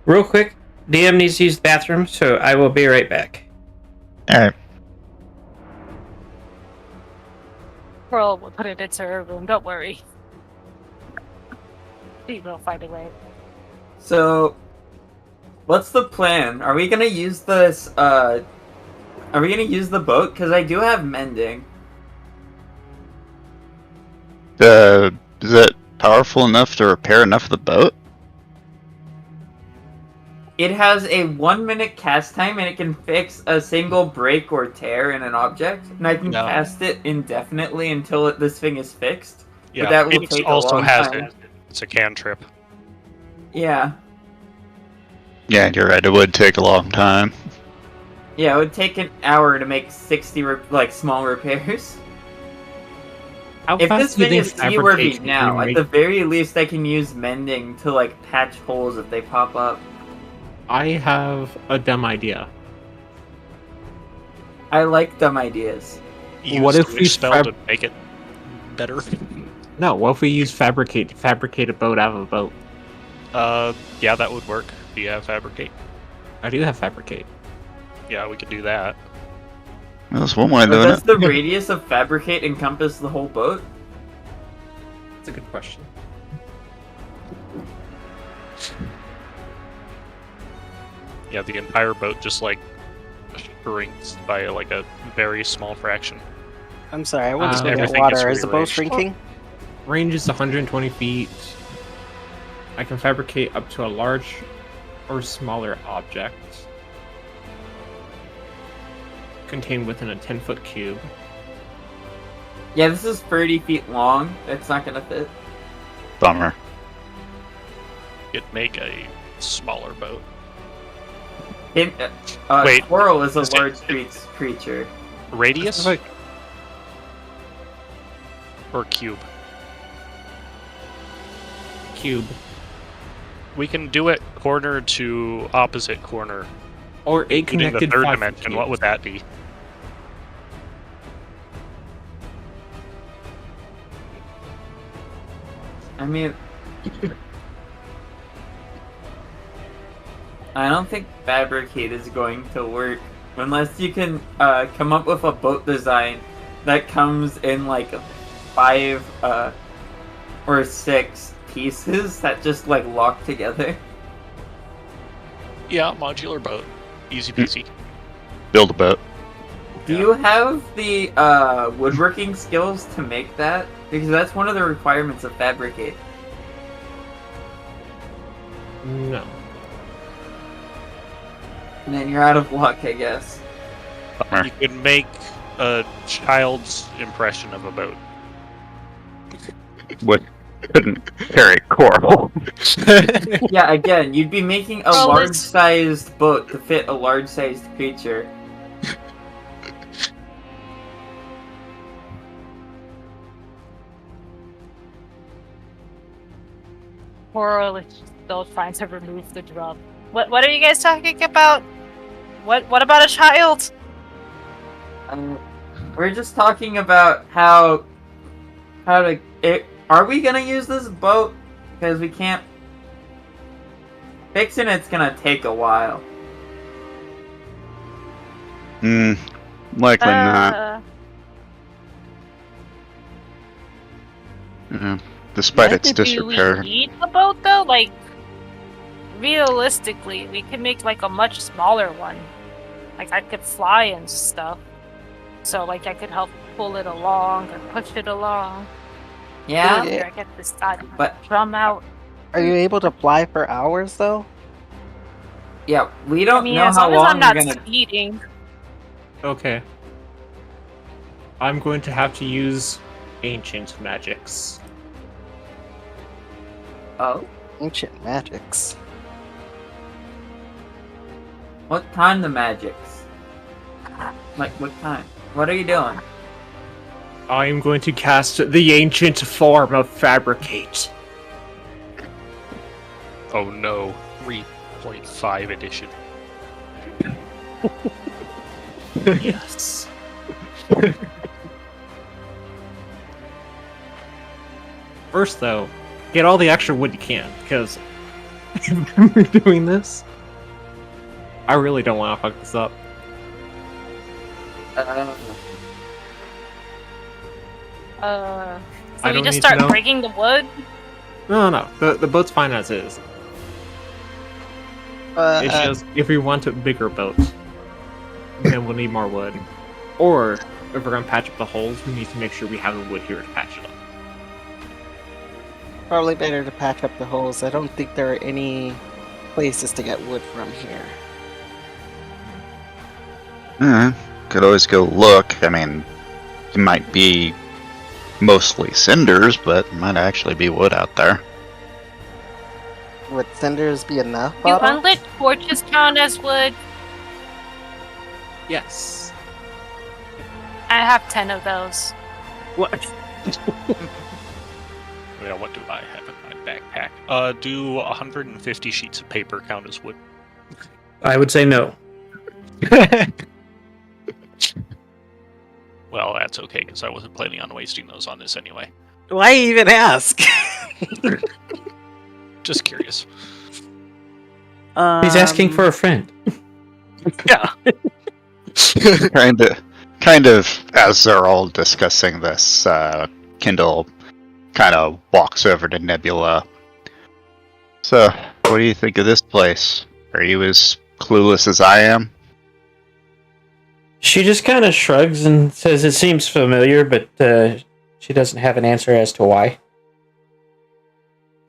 Real quick, DM needs to use the bathroom, so I will be right back. Alright. Pearl will put it into her room. Don't worry. She will find a way. So, what's the plan? Are we gonna use this? Are we gonna use the boat? Because I do have mending. Is it powerful enough to repair enough of the boat? It has a 1 minute cast time, and it can fix a single break or tear in an object. And I can No. cast it indefinitely until this thing is fixed. Yeah, that will Phoenix take a also long has time. it. It's a cantrip. Yeah. Yeah, you're right. It would take a long time. Yeah, it would take an hour to make 60 small repairs. How If fast this do you thing think is seaworthy fabrication now, can at make- the very least I can use mending to patch holes if they pop up. I have a dumb idea. I like dumb ideas. What Use if the we wish spell fab- to make it better? No, what if we use fabricate to fabricate a boat out of a boat? Yeah, that would work. Do you have fabricate? I do have fabricate. Yeah, we could do that. That's one way of But doing does it. the radius of fabricate encompass the whole boat? That's a good question. Yeah, the entire boat just shrinks by a very small fraction. I'm sorry, I went to look at everything water. gets Is the boat rearranged. shrinking? Range is 120 feet. I can fabricate up to a large or smaller object contained within a 10-foot cube. Yeah, this is 30 feet long. It's not gonna fit. Bummer. It'd make a smaller boat. Wait, Wait, Coral is a is it- large creature. Radius Like, or cube? cube. We can do it corner to opposite corner, Or a including the connected third 5-foot dimension. cube. What would that be? I mean, I don't think fabricate is going to work unless you can come up with a boat design that comes in 5 or 6 pieces that just lock together. Yeah, modular boat. Easy peasy. Build a boat. Do you have the woodworking skills to make that? Because that's one of the requirements of fabricate. No. And then you're out of luck, I guess. Bummer. You could make a child's impression of a boat. What couldn't carry coral. Yeah, again, you'd be making a Oh, let's- large-sized boat to fit a large-sized creature. Coral is still trying to remove the drum. What are you guys talking about? What about a child? We're just talking about how to. Are we gonna use this boat? Because we can't. Fixing it's gonna take a while. Likely not. Uh, Yeah. Despite its do we disrepair. need the boat though? Realistically, we could make a much smaller one. I could fly and stuff. So I could help pull it along or push it along. Yeah, Yeah. After I get this But- drum out. Are you able to fly for hours though? yeah. We don't I mean, know as how long as long I'm we're not gonna. speeding. Okay. I'm going to have to use ancient magics. Oh, Ancient magics. what kind of magics? What kind? What are you doing? I am going to cast the ancient form of fabricate. Oh no, 3.5 edition. Yes. First, though, get all the extra wood you can, because if we're doing this, I really don't want to fuck this up. So I we don't just need to start know. breaking the wood? No. The boat's fine as is. It's just, if we want a bigger boat, then we'll need more wood. Or, if we're going to patch up the holes, we need to make sure we have the wood here to patch it up. Probably better to patch up the holes. I don't think there are any places to get wood from here. Could always go look. I mean, it might be mostly cinders, but it might actually be wood out there. Would cinders be enough? Do Otto? unlit torches count as wood? Yes. I have 10 of those. What? Yeah, what do I have in my backpack? Do 150 sheets of paper count as wood? I would say no. Well, that's okay, because I wasn't planning on wasting those on this anyway. Why even ask? Just curious. He's asking for a friend. Yeah. kind of, as they're all discussing this, Kindle kind of walks over to Nebula. So, what do you think of this place? Are you as clueless as I am? She just kind of shrugs and says it seems familiar, but she doesn't have an answer as to why.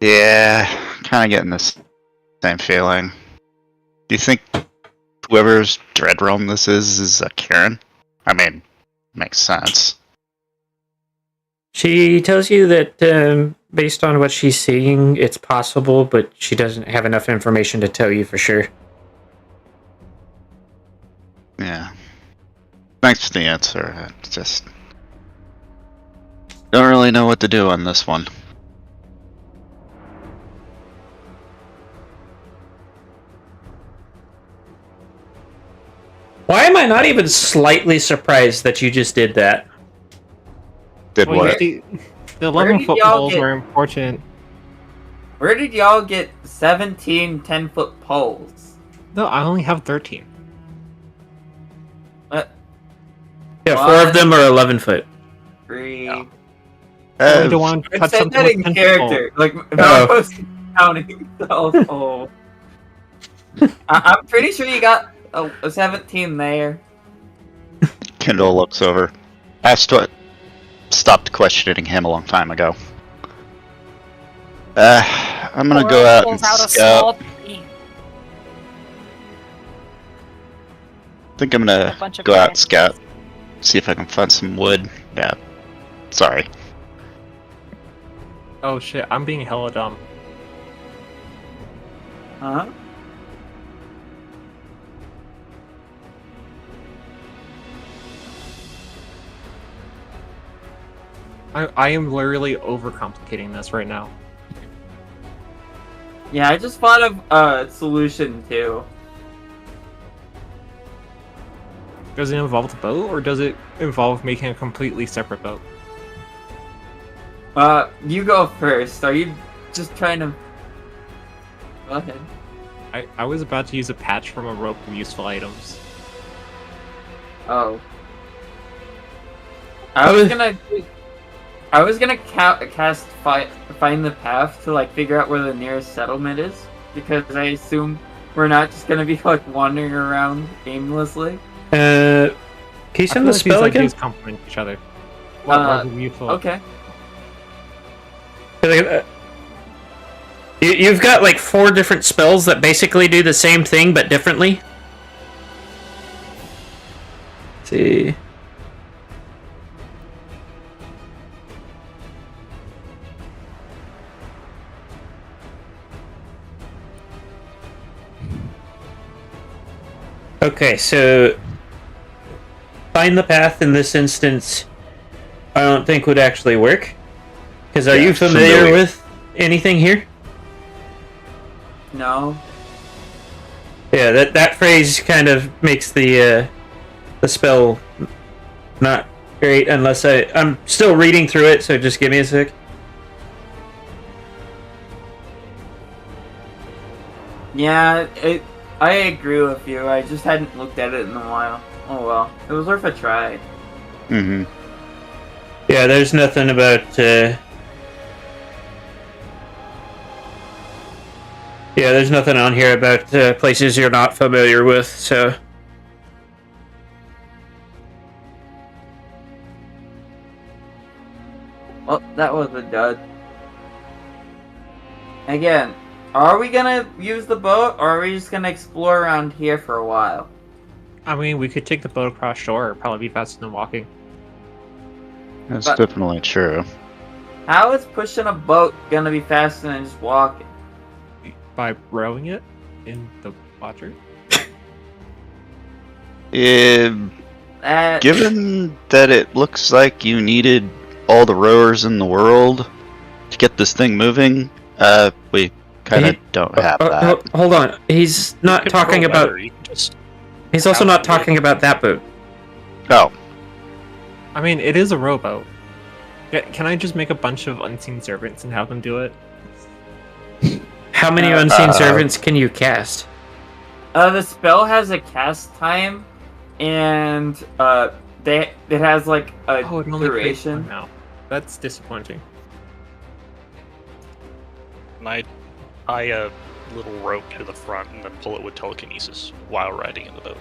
Yeah, kind of getting this same feeling. Do you think whoever's Dread Realm this is a Karen? I mean, makes sense. She tells you that based on what she's seeing, it's possible, but she doesn't have enough information to tell you for sure. Yeah. Thanks for the answer. I just don't really know what to do on this one. Why am I not even slightly surprised that you just did that? Did Well, what? the Where 11 did foot y'all poles get- were important. Where did y'all get 17 10-foot poles? No, I only have 13. Yeah, 4 of them are 11 foot. 3. I only don't want to I'd touch say something that with in 10 character. Like, if I was counting those poles. I'm pretty sure you got a 17 there. Kindle looks over. Stopped questioning him a long time ago. I'm gonna go out and Pulls out a scout. small tree. I think I'm A gonna bunch of go out and branches. scout. See if I can find some wood. Yeah. Sorry. Oh shit, I'm being hella dumb. Huh? I am literally overcomplicating this right now. Yeah, I just thought of a solution too. Does it involve the boat, or does it involve making a completely separate boat? You go first. Are you just trying to... Go ahead. I was about to use a patch from a rope of useful items. Oh. I was gonna cast find the path to like figure out where the nearest settlement is, because I assume we're not just gonna be like wandering around aimlessly. Can you send the spell again? These complement each other. What rope of useful? Okay. You've got like 4 different spells that basically do the same thing but differently. Let's see. Okay, so find the path in this instance I don't think would actually work. Because are Yeah, you familiar familiar. with anything here? No. Yeah, that phrase kind of makes the spell not great unless I'm still reading through it, so just give me a sec. Yeah, I agree with you. I just hadn't looked at it in a while. Oh well, it was worth a try. Mm-hmm. Yeah, there's nothing about. Yeah, there's nothing on here about places you're not familiar with, so. Well, that was a dud. Again, are we gonna use the boat, or are we just gonna explore around here for a while? I mean, we could take the boat across shore. It'd probably be faster than walking. That's But- definitely true. How is pushing a boat gonna be faster than just walking? By rowing it in the water. Given that it looks like you needed all the rowers in the world to get this thing moving, we kind of don't have that. Hold on. He's not Control talking about. weather, you can just He's also not talking about that boat. Oh, I mean, it is a rowboat. Can I just make a bunch of unseen servants and have them do it? How many unseen servants can you cast? The spell has a cast time, and it has like a Oh, it only creates one duration. now. That's disappointing. and I tie a little rope to the front and then pull it with telekinesis while riding in the boat.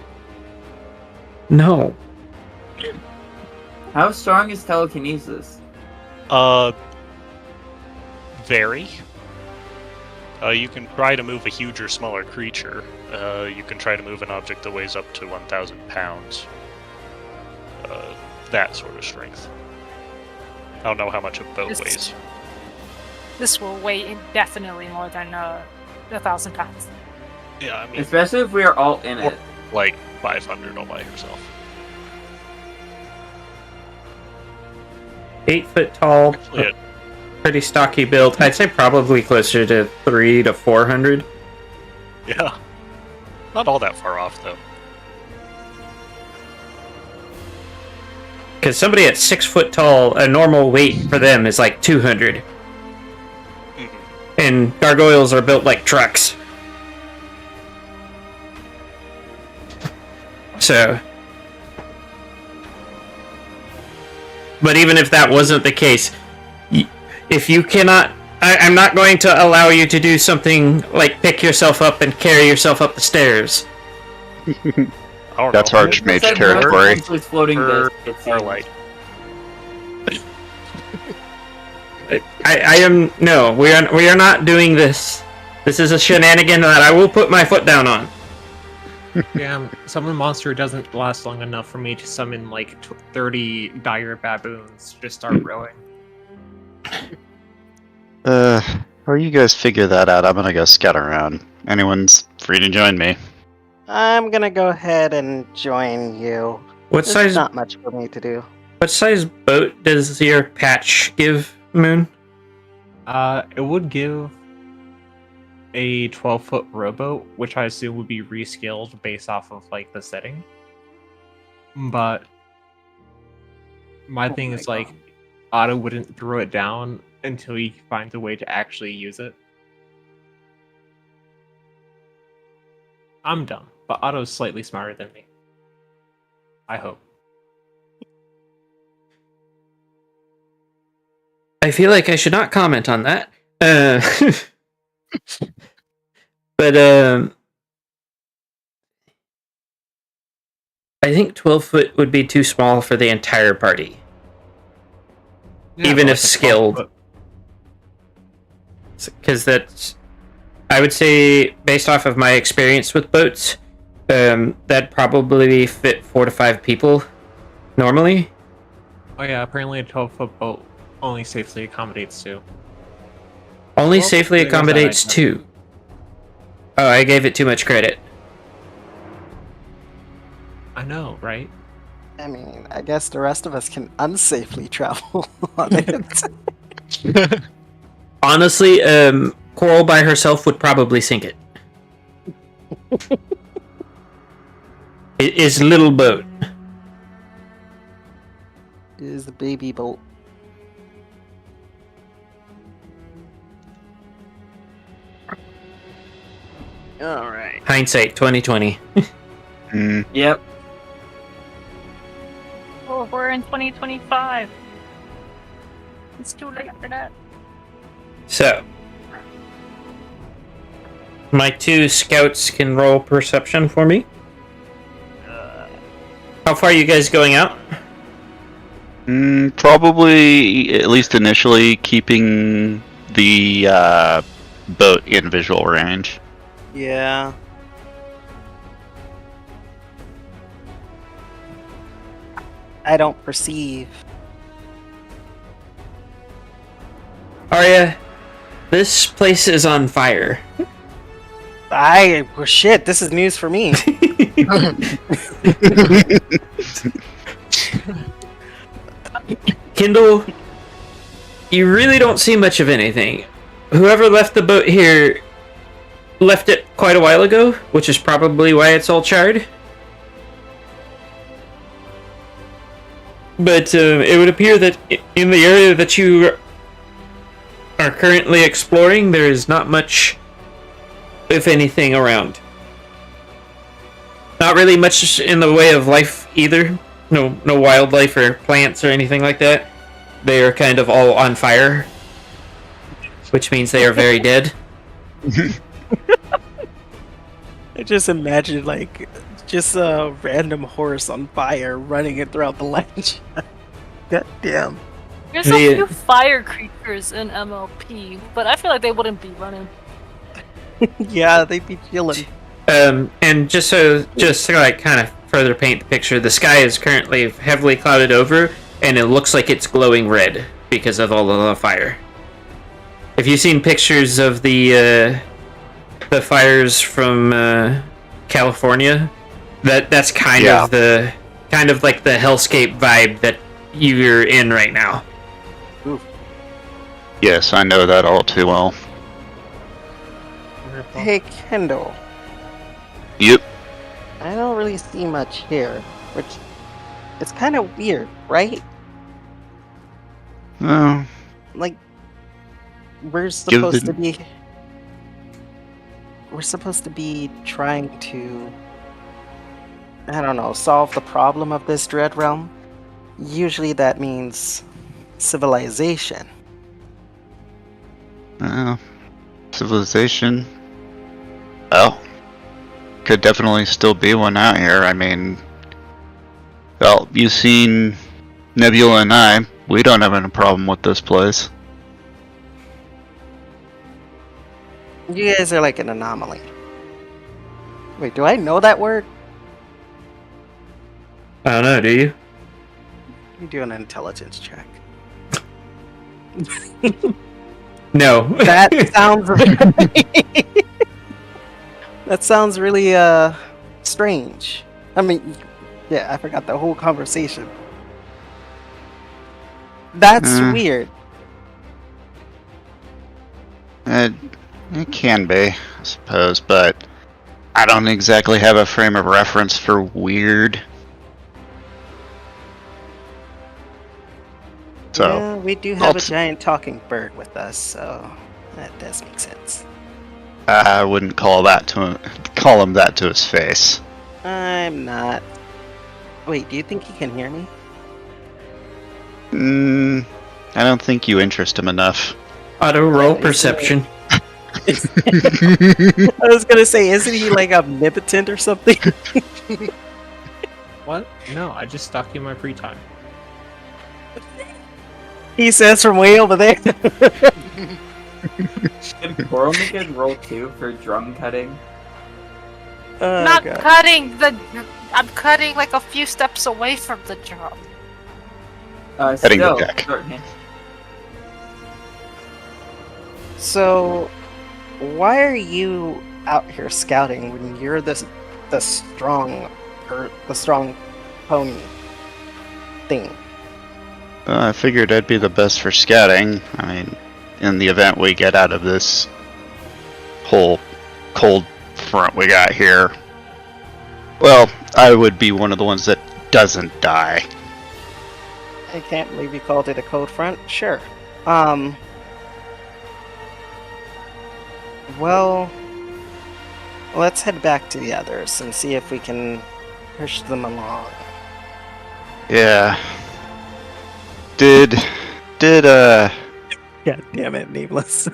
No. How strong is telekinesis? Vary. You can try to move a huge or smaller creature. You can try to move an object that weighs up to 1,000 pounds. That sort of strength. I don't know how much a boat This- weighs. This will weigh indefinitely more than 1,000 pounds. Yeah, I mean, Especially if we are all in it. like 500 all by yourself. 8 foot tall, Actually, it, pretty stocky build. I'd say probably closer to 300 to 400. yeah. Not all that far off, though. Because somebody at 6 foot tall, a normal weight for them is like 200. Mhm. And gargoyles are built like trucks. So. But even if that wasn't the case, if you cannot. I'm not going to allow you to do something like pick yourself up and carry yourself up the stairs. I don't That's know. Archmage Said territory. essentially floating Or- disc, it Or seems. like, I am no. We are not doing this. This is a shenanigan that I will put my foot down on. Damn, summon monster doesn't last long enough for me to summon like 30 dire baboons to just start rowing. While you guys figure that out, I'm gonna go scout around. Anyone's free to join me. I'm gonna go ahead and join you. What There's size? not much for me to do. What size boat does your patch give, Moon? It would give a 12-foot rowboat, which I assume would be rescaled based off of like the setting. But my Oh thing my is like, Otto wouldn't throw it down until he finds a way to actually use it. I'm dumb, but Otto's slightly smarter than me. I hope. I feel like I should not comment on that. But I think 12 foot would be too small for the entire party. Even but if a 12 skilled. foot- Because that's, I would say, based off of my experience with boats, that'd probably fit 4 to 5 people normally. Oh yeah, apparently a 12-foot boat only safely accommodates 2. Only Well, safely there goes that accommodates idea. 2. Oh, I gave it too much credit. I know, right? I mean, I guess the rest of us can unsafely travel on it. Honestly, Coral by herself would probably sink it. It is little boat. It is the baby boat. All right. Hindsight 2020. Mm, Yep. Oh, we're in 2025. It's too late for that. So, my two scouts can roll perception for me. How far are you guys going out? probably, at least initially, keeping the boat in visual range. Yeah. I don't perceive. Arya, this place is on fire. Well, shit, this is news for me. Kindle, you really don't see much of anything. Whoever left the boat here left it quite a while ago, which is probably why it's all charred. But it would appear that in the area that you are currently exploring, there is not much, if anything, around. Not really much in the way of life either. No wildlife or plants or anything like that. They are kind of all on fire, which means they are very dead. I just imagine like just a random horse on fire running it throughout the land. God damn. There's a few fire creatures in MLP, but I feel like they wouldn't be running. Yeah, they'd be chilling. And just to like kind of further paint the picture, the sky is currently heavily clouded over, and it looks like it's glowing red because of all of the fire. If you've seen pictures of the fires from California, that's kind of the like the hellscape vibe that you're in right now. Yes, I know that all too well. Hey, Kendall. Yep. I don't really see much here, which it's kind of weird, right? Well, Like we're Give supposed the- to be trying to, I don't know, solve the problem of this dread realm. Usually that means civilization. civilization. Well, could definitely still be one out here. I mean, well, you've seen Nebula and I. We don't have any problem with this place. You guys are like an anomaly. Wait, do I know that word? I don't know, do you? Let me do an intelligence check. No. That sounds that sounds really strange. I mean, yeah, I forgot the whole conversation. That's weird. It can be, I suppose, but I don't exactly have a frame of reference for weird. So, Yeah, we do have a giant talking bird with us, so that does make sense. I wouldn't call him that to his face. I'm not. Wait, do you think he can hear me? I don't think you interest him enough. Auto roll Is it- perception. I was gonna say, isn't he like omnipotent or something? What? No, I just stalk you in my free time. He says from way over there. Did Coral make a roll too for drum cutting? Oh, Not God. cutting the. I'm cutting like a few steps away from the drum. Cutting the Still, deck. shorthand. So, why are you out here scouting when you're the strong pony thing? I figured I'd be the best for scouting. I mean, in the event we get out of this whole cold front we got here, well, I would be one of the ones that doesn't die. I can't believe you called it a cold front. Sure. Well, Let's head back to the others and see if we can push them along. Yeah. Did God damn it, Nameless.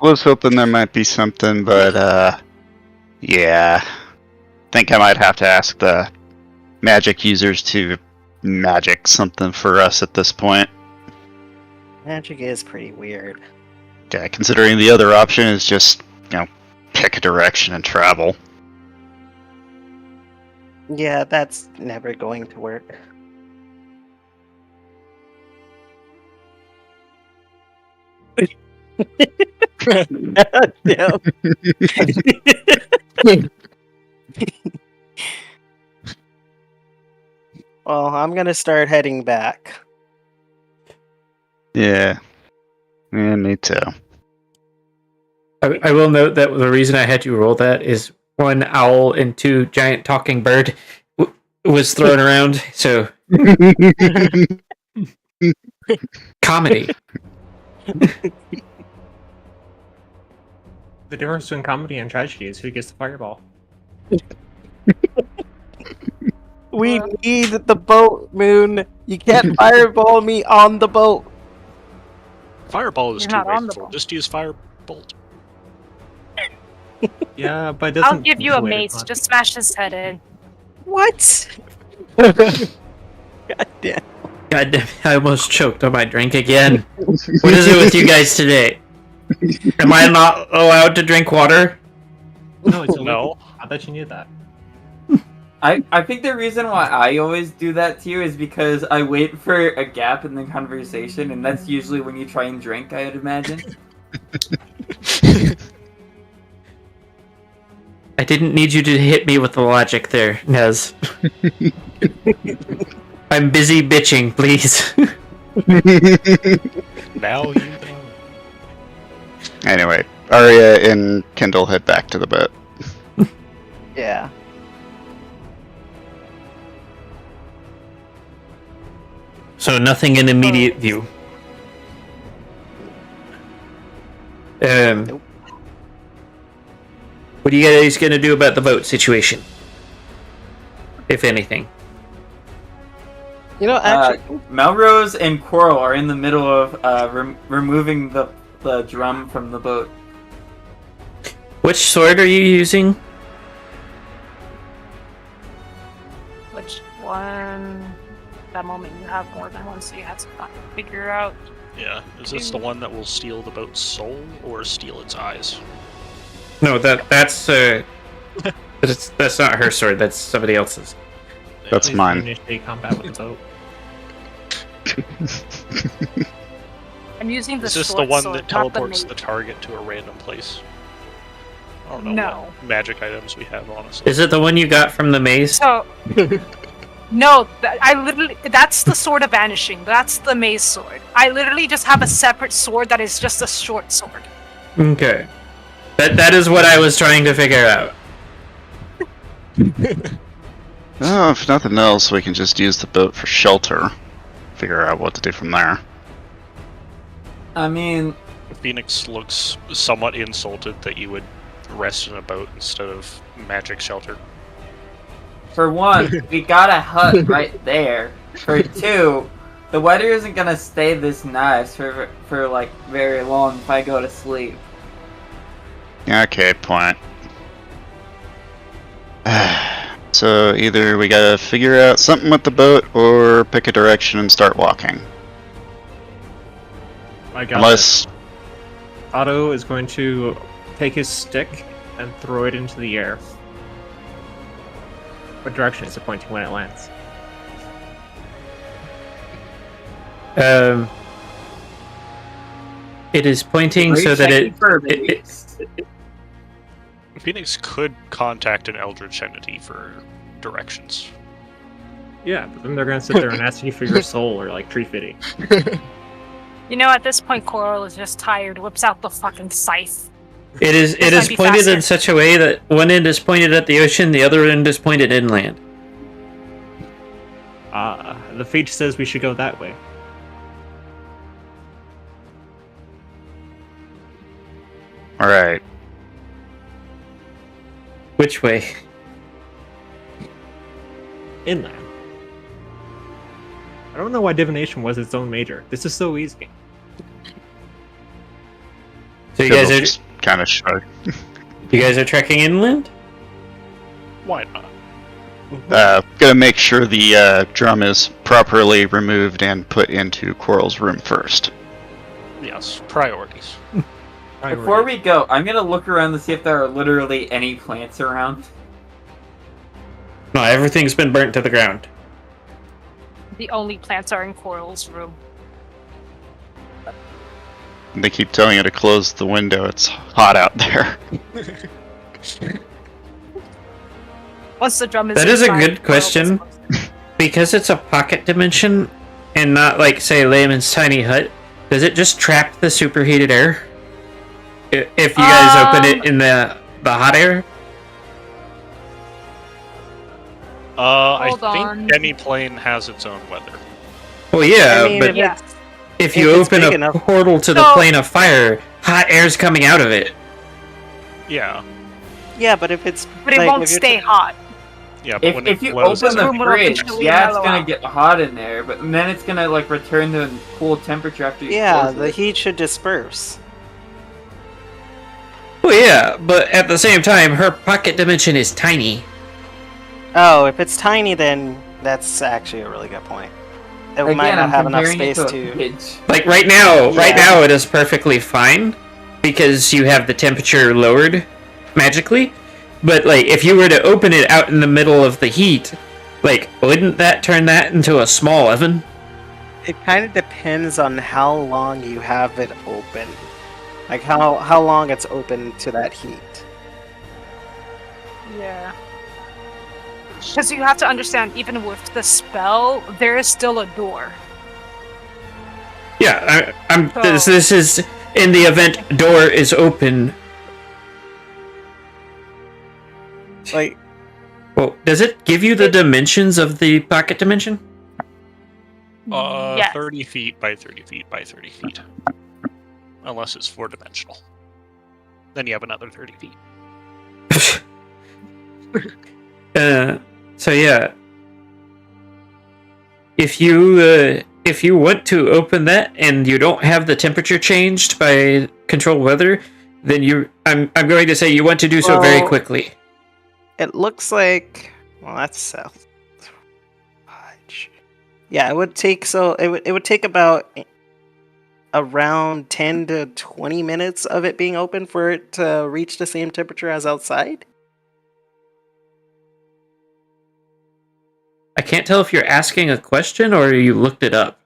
was hoping there might be something, but yeah. Think I might have to ask the magic users to magic something for us at this point. Magic is pretty weird. Yeah, considering the other option is just, pick a direction and travel. Yeah, that's never going to work. God damn. Well, I'm gonna start heading back. Yeah. Yeah, me too. I will note that the reason I had you roll that is 1 owl and 2 giant talking bird was thrown around, so comedy. The difference between comedy and tragedy is who gets the fireball. We need the boat, Moon. You can't fireball me on the boat. Fireball is You're too not on the wasteful. ball. Just use firebolt. Yeah, but it doesn't. I'll give you a wait, mace. it's not- Just smash his head in. What? God damn. God damn, I almost choked on my drink again. What is it with you guys today? Am I not allowed to drink water? No, it's No. illegal. I bet you knew that. I think the reason why I always do that to you is because I wait for a gap in the conversation, and that's usually when you try and drink, I would imagine. I didn't need you to hit me with the logic there, Nez. I'm busy bitching, please. Now you know. Anyway, Arya and Kendall head back to the boat. Yeah. So nothing in immediate view. Nope. What are you guys gonna do about the boat situation? If anything. You know, actually, Melrose and Coral are in the middle of removing the drum from the boat. Which sword are you using? Which one? That moment you have more than one, so you have to figure out. Yeah. Is this the one that will steal the boat's soul or steal its eyes? No, that's not her sword. That's somebody else's. That's Please mine. Initiate combat with the boat. I'm using the Is this the short one sword, that not teleports the the target to a random place? I don't know No. what magic items we have, honestly. Is it the one you got from the maze? So, no, that's the sword of vanishing. That's the maze sword. I literally just have a separate sword that is just a short sword. Okay. That is what I was trying to figure out. Oh, if nothing else, we can just use the boat for shelter. Figure out what to do from there. I mean, Phoenix looks somewhat insulted that you would rest in a boat instead of magic shelter. for one, we got a hut right there. For two, the weather isn't gonna stay this nice for like very long if I go to sleep. Yeah, okay, point. So either we gotta figure out something with the boat or pick a direction and start walking. I got Unless this. Otto is going to take his stick and throw it into the air. What direction is it pointing when it lands? It is pointing so that Phoenix could contact an eldritch entity for directions. Yeah, but then they're going to sit there and ask you for your soul or like tree fitting. You know, at this point, Coral is just tired. Whips out the fucking scythe. it is might be pointed in faster. such a way that one end is pointed at the ocean, the other end is pointed inland. The fate says we should go that way. Alright. Which way? Inland. I don't know why divination was its own major. This is so easy. So you guys are just kind of shrug. trekking inland? Why not? Gonna make sure the drum is properly removed and put into Quarrel's room first. Yes, priorities. Before we go, I'm gonna look around to see if there are literally any plants around. No, everything's been burnt to the ground. The only plants are in Coral's room. They keep telling you to close the window. It's hot out there. Once the drum is That is a inside, good Coral question. is- Because it's a pocket dimension and not like, say, Layman's tiny hut, does it just trap the superheated air? If you guys open it in the hot air? I Hold on. think any plane has its own weather. Well, yeah, I mean, but if Yes. if you if it's open big a enough- portal to the So- plane of fire, hot air's coming out of it. Yeah, Yeah, but if it's But it like, won't if you're stay hot. yeah. But when If it you blows open out- the room will fridge, eventually yeah, it's mellow gonna out. get hot in there, but then it's gonna like return to cool temperature after you Yeah, close the it. heat should disperse. Well, yeah, but at the same time, her pocket dimension is tiny. Oh, if it's tiny, then that's actually a really good point. It Again, might not I'm have enough comparing it space to a to. fridge. Like right now Yeah. it is perfectly fine because you have the temperature lowered magically. But like if you were to open it out in the middle of the heat, like wouldn't that turn that into a small oven? It kind of depends on how long you have it open, like how long it's open to that heat. Yeah. Because you have to understand, even with the spell, there is still a door. Yeah, I'm. So- This is in the event door is open. Like, Well, does it give you the dimensions of the pocket dimension? Yes. 30 feet by 30 feet by 30 feet. Unless it's 4-dimensional. Then you have another 30 feet. So yeah, if you want to open that and you don't have the temperature changed by control weather, then I'm going to say you want to do so very Well- quickly. it looks like, well, that's south. Fudge. Yeah, it would take it would take about around 10 to 20 minutes of it being open for it to reach the same temperature as outside. I can't tell if you're asking a question or you looked it up.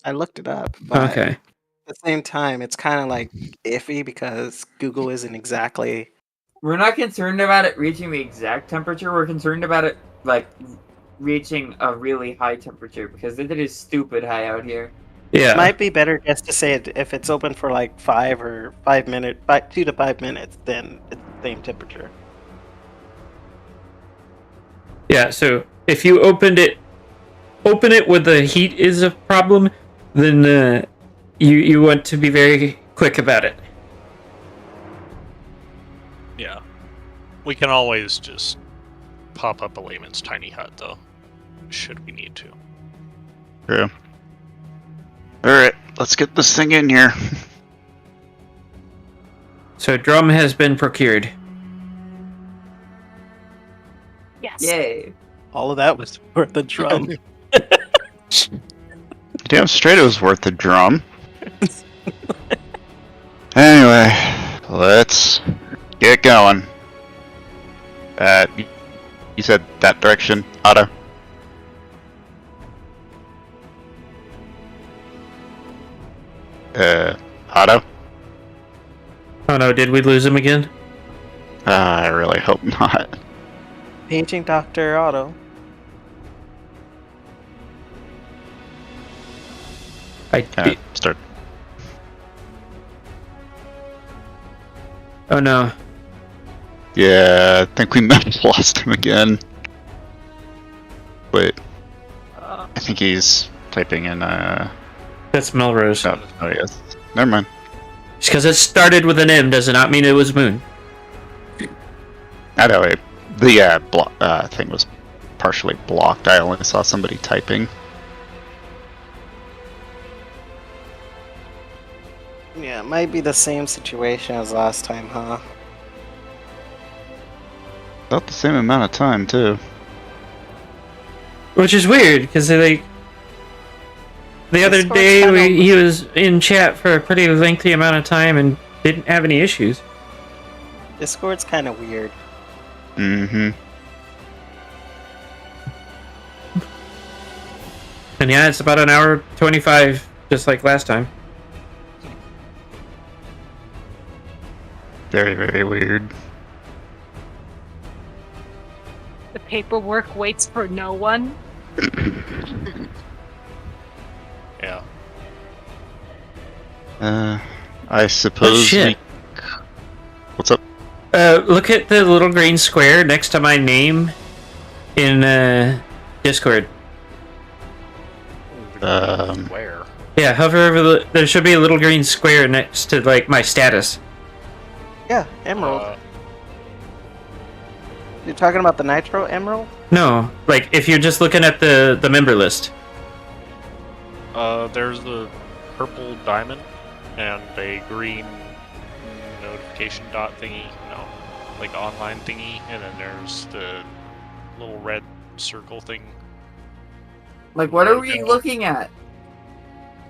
I looked it up, but Okay. at the same time, it's kind of like iffy because Google isn't exactly. We're not concerned about it reaching the exact temperature. We're concerned about it like reaching a really high temperature because it is stupid high out here. Yeah. It might be better just to say it if it's open for like 2 to 5 minutes, then it's the same temperature. Yeah, so if you open it when the heat is a problem, then you want to be very quick about it. Yeah. We can always just pop up a layman's tiny hut, though, should we need to. True. Alright, let's get this thing in here. So drum has been procured. Yes. Yay! All of that was for the drum. Damn straight it was worth the drum. Anyway, let's get going. You said that direction, Otto? Otto? Oh no, did we lose him again? I really hope not. Paging Dr. Otto. Start. Oh no. Yeah, I think we might have lost him again. Wait, I think he's typing in, That's Melrose. oh, yes. Never mind. Just because it started with an M does not mean it was Moon. I know the thing was partially blocked. I only saw somebody typing. Yeah, it might be the same situation as last time, huh? About the same amount of time too. Which is weird, because like the other Discord's day kinda- he was in chat for a pretty lengthy amount of time and didn't have any issues. Discord's kind of weird. Mm-hmm. And yeah, it's about an hour 25, just like last time. Very, very weird. The paperwork waits for no one. Yeah. I suppose shit. What's up? Look at the little green square next to my name in Discord. Where? Yeah, hover over there should be a little green square next to like my status. Yeah, Emerald. Uh, You're talking about the Nitro Emerald? No, like if you're just looking at the member list. there's the purple diamond and a green notification dot thingy, like online thingy, and then there's the little red circle thing. Like, what are we looking at?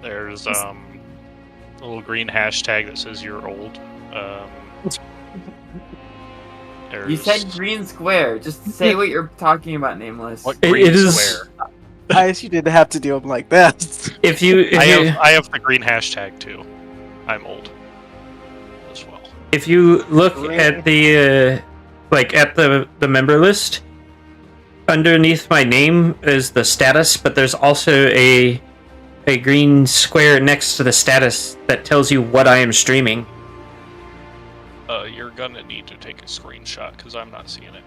There's a little green hashtag that says you're old. You said green square. Just say what you're talking about, Nameless. What It green is- square? I guess you didn't have to do them like that. If you I have the green hashtag too. I'm old as well. if you look Green. at the like at the member list, underneath my name is the status, but there's also a green square next to the status that tells you what I am streaming. You're gonna need to take a screenshot because I'm not seeing it.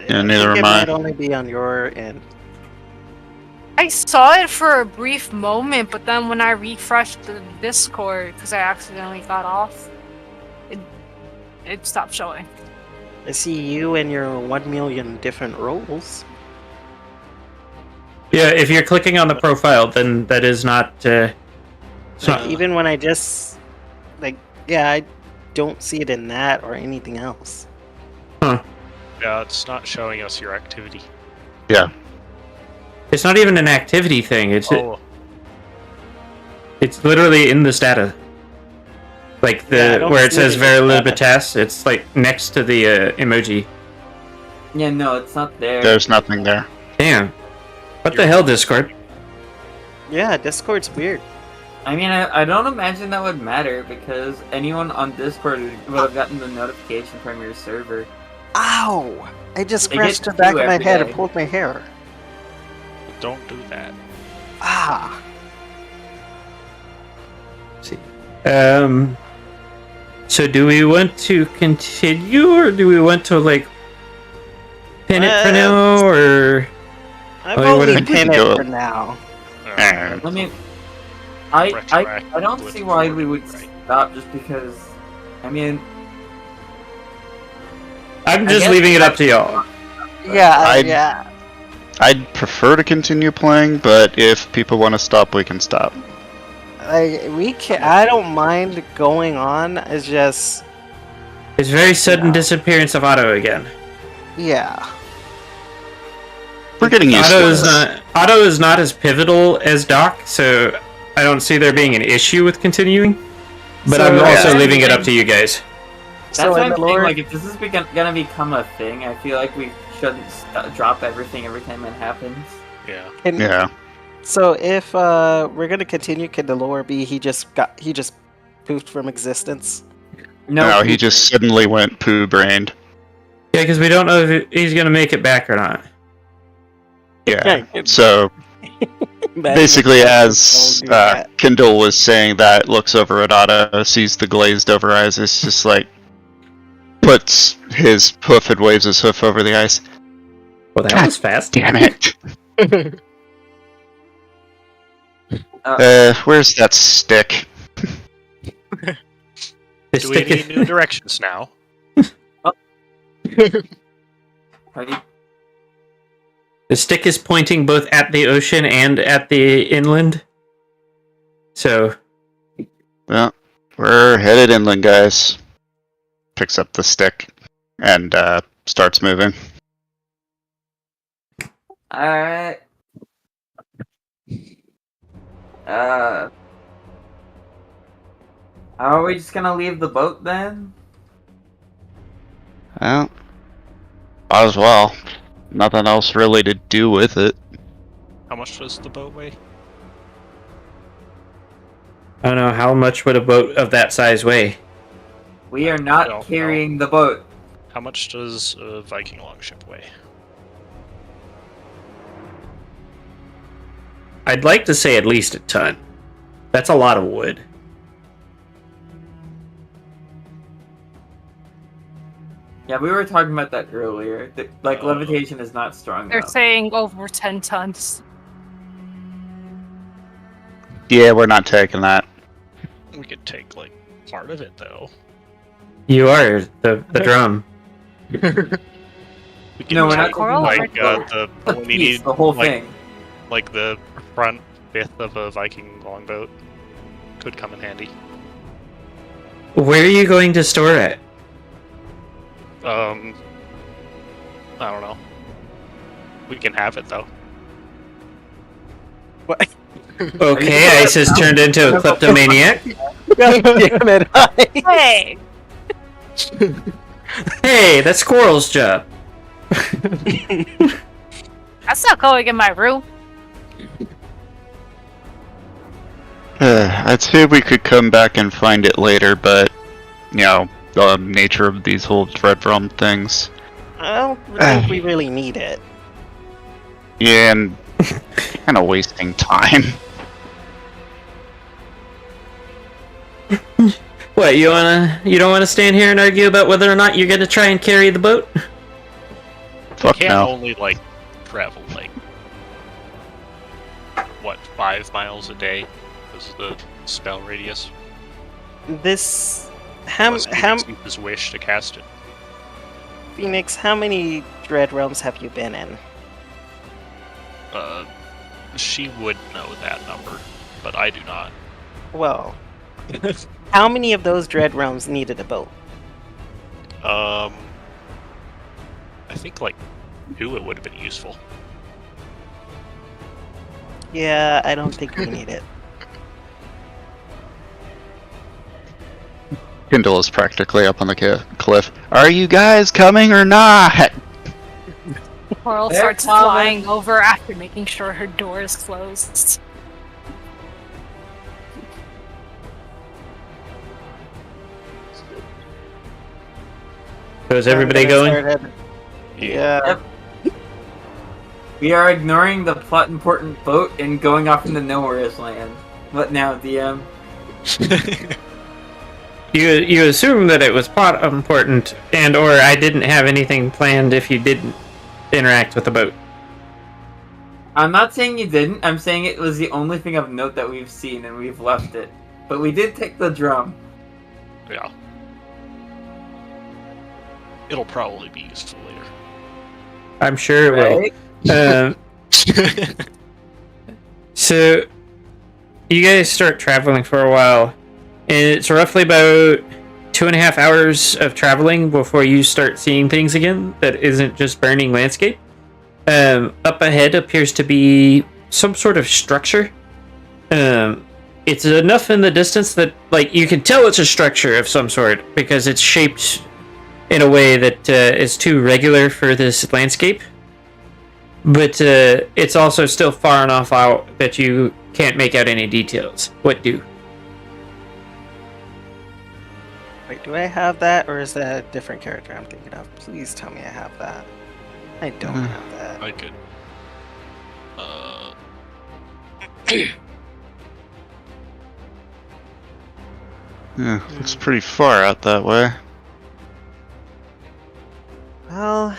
Yeah, neither I think am it I. might only be on your end. I saw it for a brief moment, but then when I refreshed the Discord, because I accidentally got off, it stopped showing. I see you and your 1 million different roles. Yeah, if you're clicking on the profile, then that is not. It's Like, not. even when I just I don't see it in that or anything else. Yeah, it's not showing us your activity. It's not even an activity thing. It's Oh, it's literally in the status. Like Yeah, I don't where it see it says in the very status. Libertas, it's like next to the emoji. Yeah, no, it's not there. There's nothing there. Damn. What the hell, Discord? Yeah, Discord's weird. I mean, I don't imagine that would matter because anyone on Discord would have gotten the notification from your server. Ow! I just They scratched get the back two of my every head day. and pulled my hair. don't do that. Ah! So do we want to continue, or do we want to like pin it for now, or I've Oh, what only if- pinned go- it for now. Eh. I mean, I Retroactive don't with see why we forwarding, would right? stop just because. I mean, I'm I just guess leaving it up to y'all. Yeah, I'd- yeah. I'd prefer to continue playing, but if people want to stop, we can stop. We can. I don't mind going on. It's just, It's very sudden Yeah. disappearance of Otto again. yeah. We're getting used Otto to is this. Otto is not as pivotal as Doc, so I don't see there being an issue with continuing. But So, I'm also yeah. leaving it up to you guys. that's So what in I'm the saying. lore, Like, if this is gonna become a thing, I feel like we shouldn't drop everything every time it happens. Yeah. can- Yeah. So if we're gonna continue, can the lore be he just poofed from existence? No, he just suddenly went poo-brained. Yeah, because we don't know if he's gonna make it back or not. Yeah. Yeah. So basically, as Kindle was saying, that looks over at Otto, sees the glazed over eyes, it's just like puts his hoof and waves his hoof over the ice. Well, that was fast. Damn it! Where's that stick? The Do we stick need is- new directions now? Right? The stick is pointing both at the ocean and at the inland. So, Well, we're headed inland, guys. Picks up the stick and starts moving. Alright. Are we just gonna leave the boat then? Well, might as well. Nothing else really to do with it. How much does the boat weigh? I don't know, how much would a boat of that size weigh? We are I not don't carrying the boat. How much does a Viking longship weigh? I'd like to say at least a ton. That's a lot of wood. Yeah, we were talking about that earlier. Levitation is not strong They're enough. saying over 10 tons. Yeah, we're not taking that. We could take like part of it though. You are the drum. We can No, we're take, not Coral, like the we piece, need the whole like, thing. like the front fifth of a Viking longboat could come in handy. Where are you going to store it? I don't know. We can have it though. What? Okay, Ice has turned into a kleptomaniac. God damn it! Hey! Hey, that's Squirrel's job. That's not going in my room. I'd say we could come back and find it later, but, you know, the nature of these whole Dread Realm things. I don't think we really need it. Yeah, and kind of wasting time. What, you don't wanna stand here and argue about whether or not you're gonna try and carry the boat? Fuck Can't no. only like travel like what 5 miles a day is the spell radius. This Unless how Phoenix uses wish to cast it. Phoenix, how many Dread Realms have you been in? She would know that number, but I do not. Well, how many of those Dread Realms needed a boat? I think like 2 it would have been useful. Yeah, I don't think we need it. Kindle is practically up on the cliff. Are you guys coming or not? Coral They're starts coming. flying over after making sure her door is closed. So is everybody I'm gonna going? start heading- Yeah. Yep. We are ignoring the plot important boat and going off into nowhere's land. What now, DM? You assume that it was plot important, and or I didn't have anything planned if you didn't interact with the boat. I'm not saying you didn't. I'm saying it was the only thing of note that we've seen and we've left it. But we did take the drum. Yeah. It'll probably be useful later. I'm sure it will. Right? So, you guys start traveling for a while, and it's roughly about 2.5 hours of traveling before you start seeing things again that isn't just burning landscape. Up ahead appears to be some sort of structure. It's enough in the distance that, like, you can tell it's a structure of some sort because it's shaped in a way that is too regular for this landscape. But it's also still far enough out that you can't make out any details. What do? Wait, do I have that, or is that a different character I'm thinking of? Please tell me I have that. I don't have that. I could. Yeah, it's pretty far out that way. Well,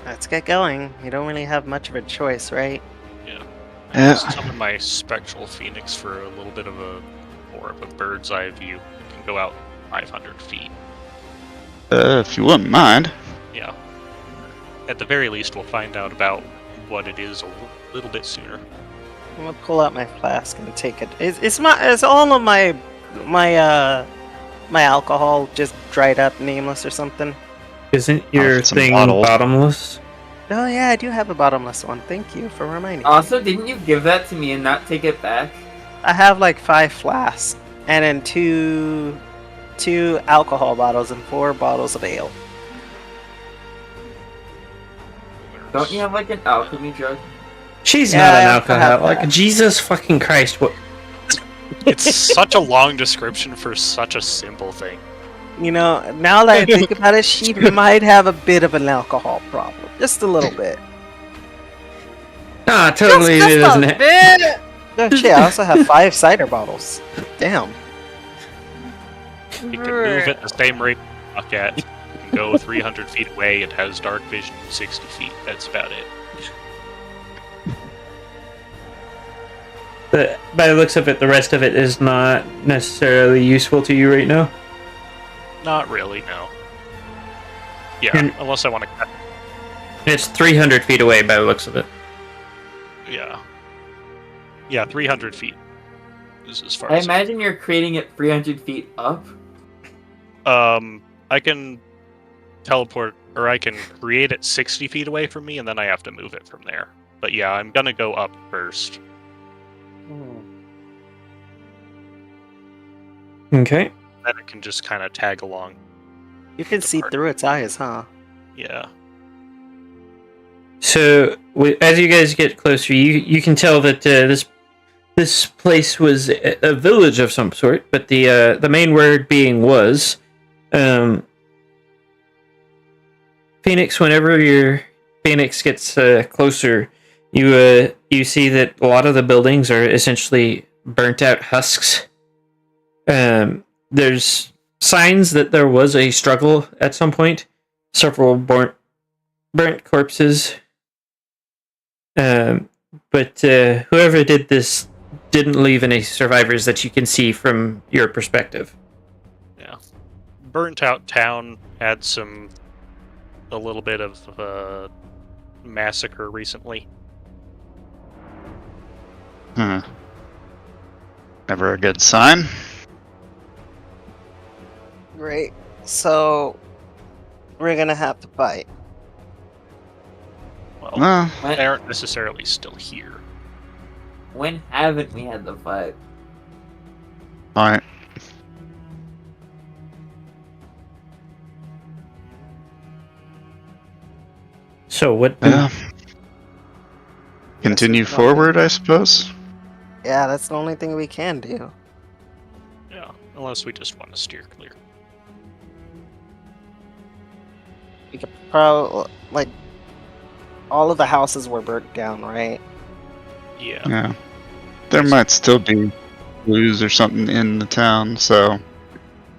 let's get going. You don't really have much of a choice, right? Yeah. Yeah. Just summon my spectral phoenix for a little bit of a more of a bird's eye view. It can go out 500 feet. If you wouldn't mind. yeah. At the very least, we'll find out about what it is a little bit sooner. I'm gonna pull out my flask and take it. Is all of my alcohol just dried up, nameless or something? Isn't your some thing bottles. bottomless? Oh yeah, I do have a bottomless one. Thank you for reminding me. Also, didn't you give that to me and not take it back? I have like 5 flasks and then two alcohol bottles and 4 bottles of ale. Don't you have like an alchemy drug? She's Yeah, not I an also have alcoholic. that. Jesus fucking Christ! What? It's such a long description for such a simple thing. You know, now that I think about it, she might have a bit of an alcohol problem, just a little bit. Nah, totally Just it a doesn't. Ha- bit. Oh shit! I also have 5 cider bottles. Damn. It can move at the same rate we walk at. It can go 300 feet away. It has dark vision 60 feet. That's about it. But by the looks of it, the rest of it is not necessarily useful to you right now. Not really, no. Yeah, And- unless I want to. It's 300 feet away by the looks of it. Yeah. Yeah, 300 feet is as far I as. imagine you're creating it 300 feet up. I can teleport, or I can create it 60 feet away from me, and then I have to move it from there. But yeah, I'm gonna go up first. Okay. Then it can just kind of tag along. You can see through its eyes, huh? Yeah. So as you guys get closer, you can tell that this place was a village of some sort, but the main word being was. Phoenix, whenever your Phoenix gets closer, you see that a lot of the buildings are essentially burnt out husks. There's signs that there was a struggle at some point. Several burnt corpses. But whoever did this didn't leave any survivors that you can see from your perspective. Yeah. Burnt out town had a little bit of massacre recently. Never a good sign. Great. So we're gonna have to fight. Well, No, they aren't necessarily still here. When haven't we had the fight? fine. So what? Yeah. Continue forward, I suppose. Yeah, that's the only thing we can do. Yeah, unless we just want to steer clear. We could probably like all of the houses were burnt down, right? Yeah. Yeah. There might still be blues or something in the town, so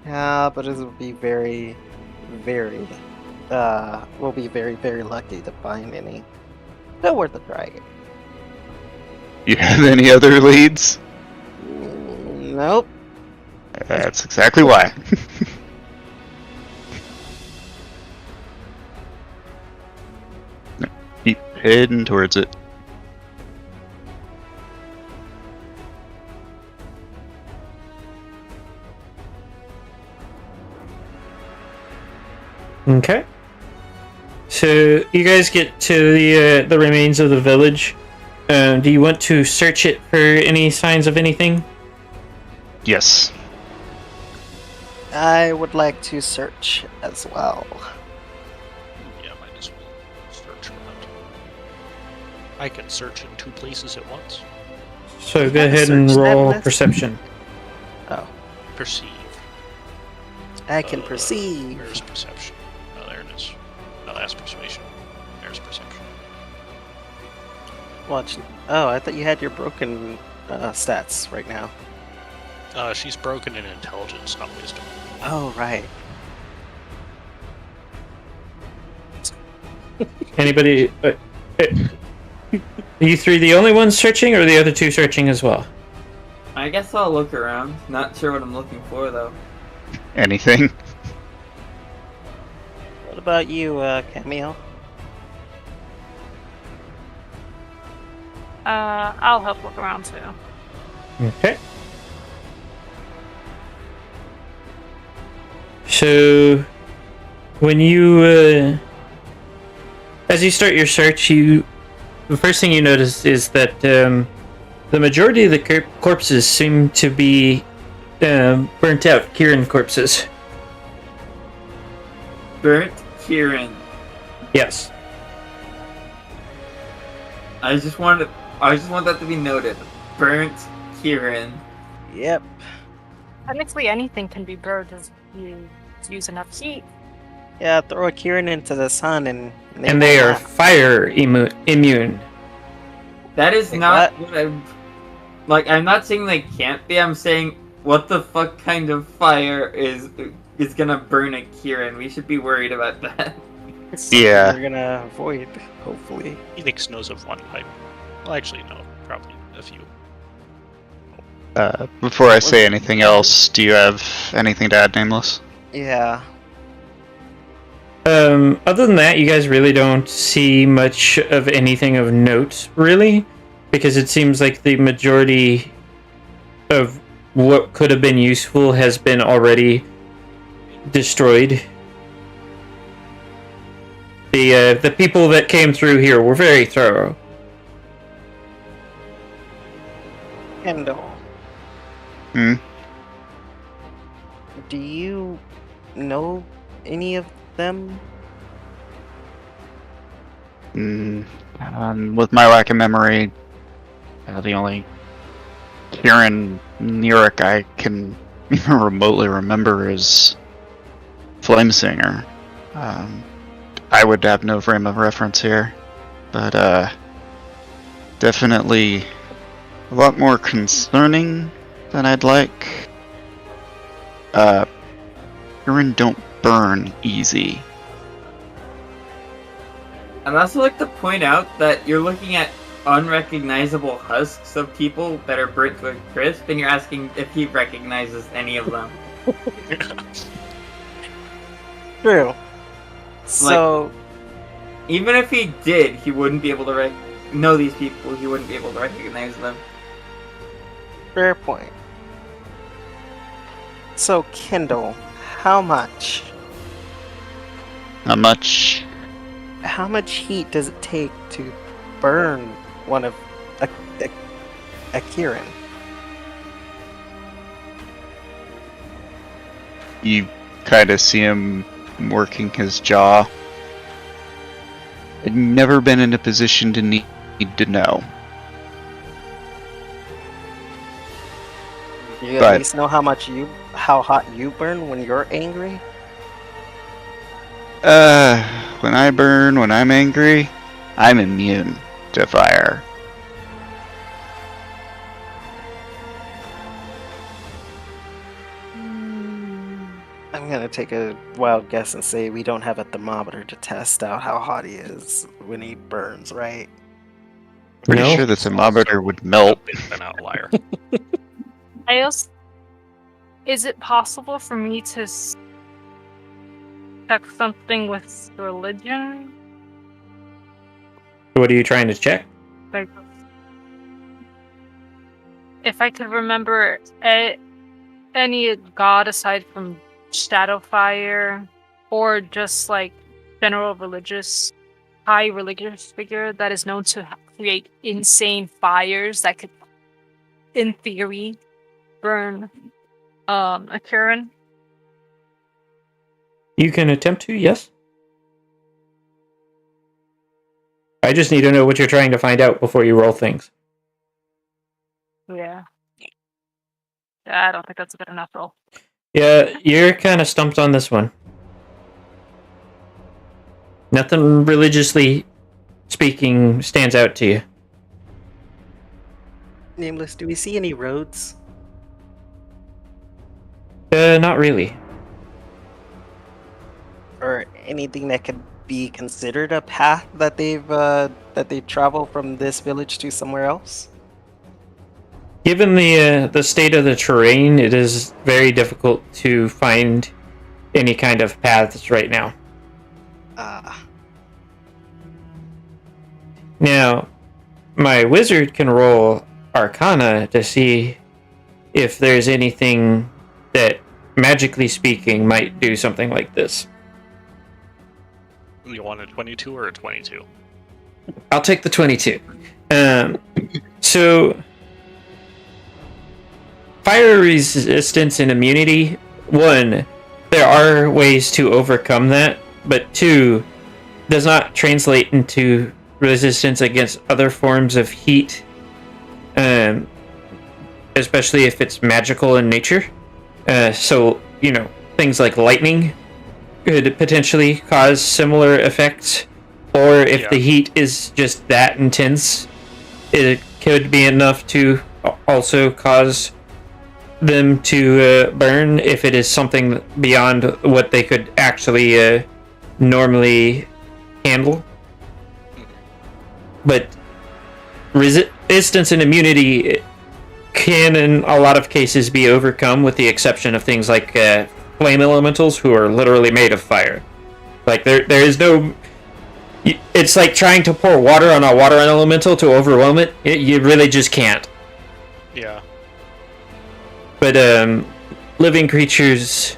Yeah, but it would be very, very. We'll be very, very lucky to find any. Still worth a try. you have any other leads? Nope. That's exactly why. Keep heading towards it. Okay. So you guys get to the remains of the village. Do you want to search it for any signs of anything? Yes. I would like to search as well. Yeah, might as well search around. I can search in 2 places at once. So go have a ahead and search that roll list? perception. Oh, Perceive. I can perceive. Where's perception? Oh, there it is. No, that's persuasion. There's perception. Watch. Oh, I thought you had your broken stats right now. She's broken in intelligence, not wisdom. Oh, right. Anybody? Are you 3 the only ones searching, or are the other 2 searching as well? I guess I'll look around. Not sure what I'm looking for though. Anything? What about you, Cameo? I'll help look around too. Okay. So, when you, as you start your search, the first thing you notice is that the majority of the corpses seem to be burnt out Kieran corpses. Burnt Kieran. Yes. I just want that to be noted. Burnt Kieran. Yep. Technically, anything can be burned if you use enough heat. Yeah, throw a Kieran into the sun and They will are not. fire immune. That is Like not what I'm... Like, I'm not saying they can't be, I'm saying what the fuck kind of fire is gonna burn a Kieran? We should be worried about that. Yeah. We're gonna avoid, hopefully. Phoenix knows of one type. Well, actually, no, probably a few. Before I say anything else, do you have anything to add, Nameless? Yeah. Other than that, you guys really don't see much of anything of note, really, because it seems like the majority of what could have been useful has been already destroyed. The people that came through here were very thorough. Kendall. Hmm? Do you know any of them? With my lack of memory, the only Kieran Neric I can even remotely remember is Flamesinger. I would have no frame of reference here, but definitely a lot more concerning than I'd like. Kieran don't burn easy. I'd also like to point out that you're looking at unrecognizable husks of people that are burnt to a crisp, and you're asking if he recognizes any of them. True. So, Even if he did, he wouldn't be able to know these people. He wouldn't be able to recognize them. fair point. So, Kendall, how much? How much? How much heat does it take to burn one of a Kieran? You kind of see him working his jaw. I've never been in a position to need to know. You at But- least know how hot you burn when you're angry? When I burn, when I'm angry, I'm immune to fire. I'm gonna take a wild guess and say we don't have a thermometer to test out how hot he is when he burns, right? Pretty No. sure the thermometer would melt. A bit of an outlier. I also, is it possible for me to check something with religion? What are you trying to check? Like, if I could remember any god aside from Shadowfire, or just like general high religious figure that is known to create insane fires that could, in theory, burn a Kieran. You can attempt to, yes. I just need to know what you're trying to find out before you roll things. Yeah. I don't think that's a good enough roll. Yeah, you're kind of stumped on this one. Nothing religiously speaking stands out to you. Nameless, do we see any roads? Not really. Or anything that could be considered a path that they've traveled from this village to somewhere else? Given the state of the terrain, it is very difficult to find any kind of paths right now. Now, my wizard can roll Arcana to see if there's anything that, magically speaking, might do something like this. You want a 22 or a 22? I'll take the 22. So, fire resistance and immunity, 1, there are ways to overcome that, but 2, does not translate into resistance against other forms of heat, especially if it's magical in nature. So, things like lightning could potentially cause similar effects, or if the heat is just that intense, it could be enough to also cause them to burn if it is something beyond what they could actually normally handle. But resistance and immunity can, in a lot of cases, be overcome, with the exception of things like flame elementals, who are literally made of fire. Like, there is no... It's like trying to pour water on a water elemental to overwhelm it. You really just can't. Yeah. But living creatures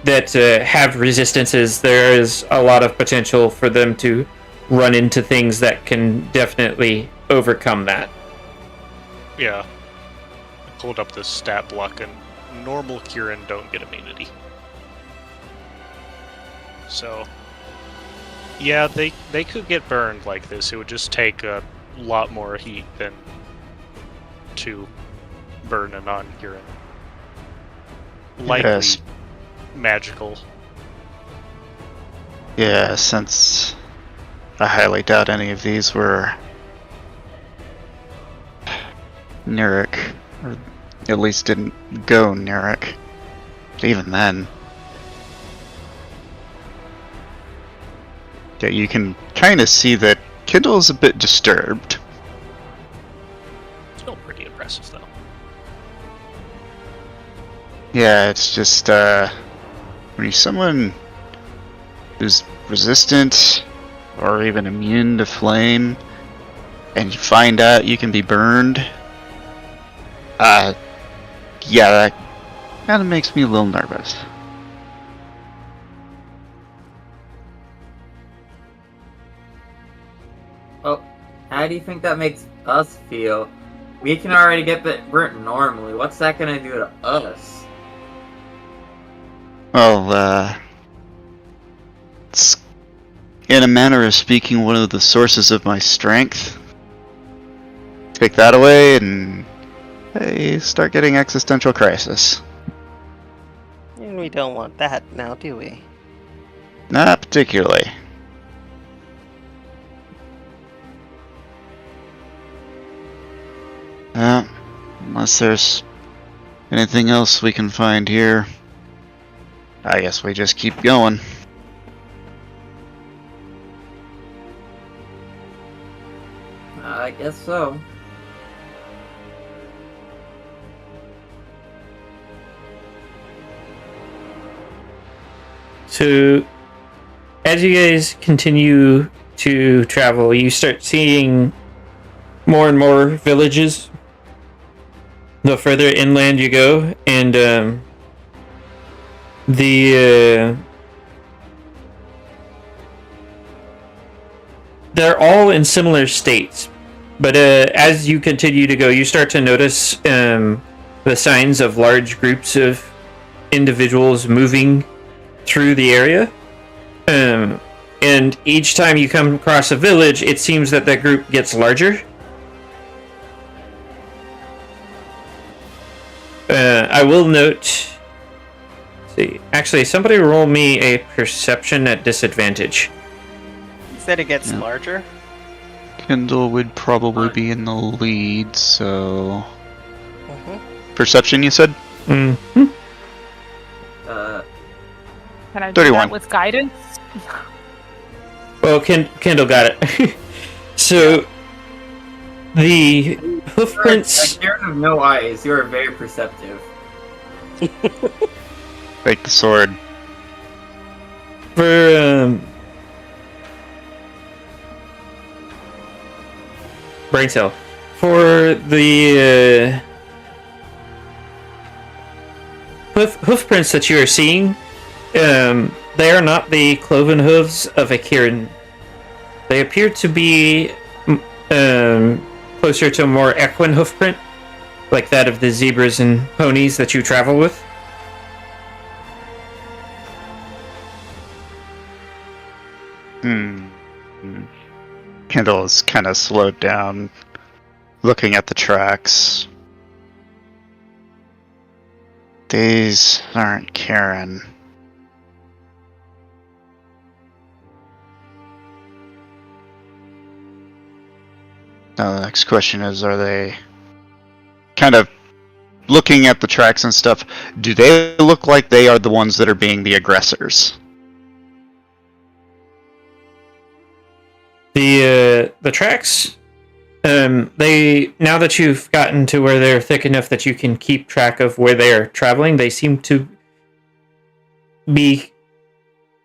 that have resistances, there is a lot of potential for them to run into things that can definitely overcome that. Yeah. I pulled up this stat block, and normal Kirin don't get immunity. So, yeah, they could get burned like this. It would just take a lot more heat than to burn a non-Kirin. Likely Yes. magical. Yeah, since I highly doubt any of these were Neric, or at least didn't go Neric. Even then. Yeah, you can kind of see that Kindle is a bit disturbed. Still pretty impressive, though. Yeah, it's just, when you're someone who's resistant or even immune to flame, and you find out you can be burned, yeah, that kind of makes me a little nervous. Well, how do you think that makes us feel? We can already get burnt normally. What's that gonna do to us? Well, it's, in a manner of speaking, one of the sources of my strength. Take that away and I start getting existential crisis. And we don't want that now, do we? Not particularly. Unless there's anything else we can find here, I guess we just keep going. I guess so. So, as you guys continue to travel, you start seeing more and more villages the further inland you go, and they're all in similar states. But as you continue to go, you start to notice the signs of large groups of individuals moving through the area. And each time you come across a village, it seems that that group gets larger. I will note... See, actually, somebody roll me a perception at disadvantage. You said it gets Yeah. larger? Kindle would probably be in the lead, so... Mm-hmm. Perception, you said? Mm-hmm. Can I do 31. that with guidance? Well, Kendall got it. So, the hoofprints... A Karen of no eyes, you are very perceptive. Take the sword. For brain cell. For the hoof prints that you are seeing, they are not the cloven hooves of a Kirin. They appear to be closer to a more equine hoof print, like that of the zebras and ponies that you travel with. Kendall is kind of slowed down, looking at the tracks. These aren't Karen. Now the next question is, are they kind of looking at the tracks and stuff? Do they look like they are the ones that are being the aggressors? The tracks, they, now that you've gotten to where they're thick enough that you can keep track of where they're traveling, they seem to be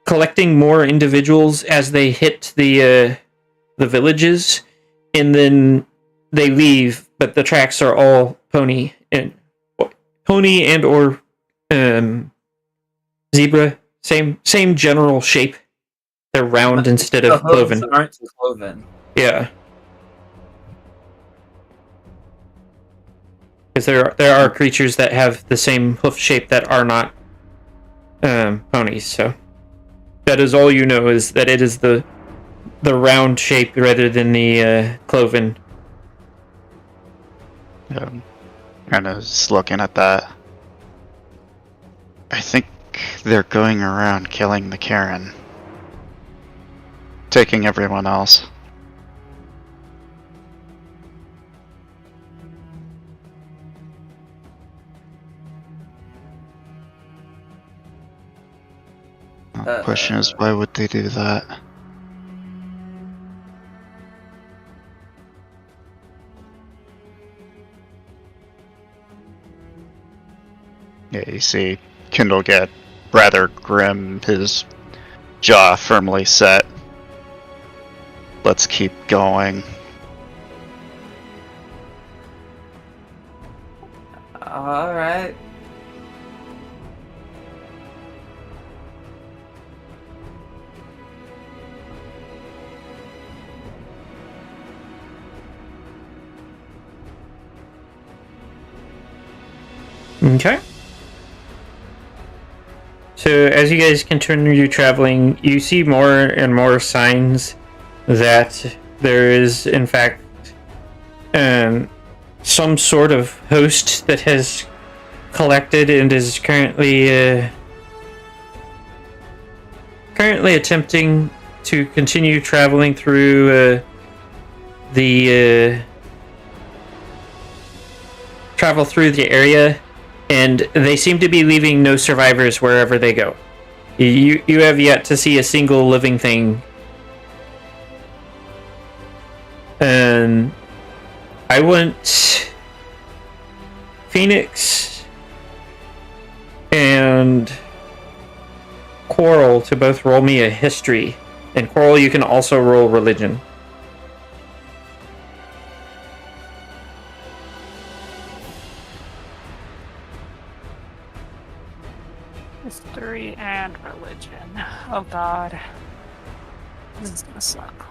collecting more individuals as they hit the villages, and then they leave. But the tracks are all pony and or zebra, same general shape. They're round instead of cloven. Aren't cloven. Yeah. Because there are creatures that have the same hoof shape that are not ponies, so that is all you know, is that it is the round shape rather than the cloven. Kind of just looking at that. I think they're going around killing the Karen. Taking everyone else. The question is, why would they do that? Yeah, you see Kindle get rather grim, his jaw firmly set. Let's keep going. Alright. Okay. So as you guys continue traveling, you see more and more signs that there is, in fact, some sort of host that has collected and is currently attempting to continue traveling through the area, and they seem to be leaving no survivors wherever they go. You have yet to see a single living thing. And I want Phoenix and Coral to both roll me a history. And Coral, you can also roll religion. History and religion. Oh god. This is gonna suck.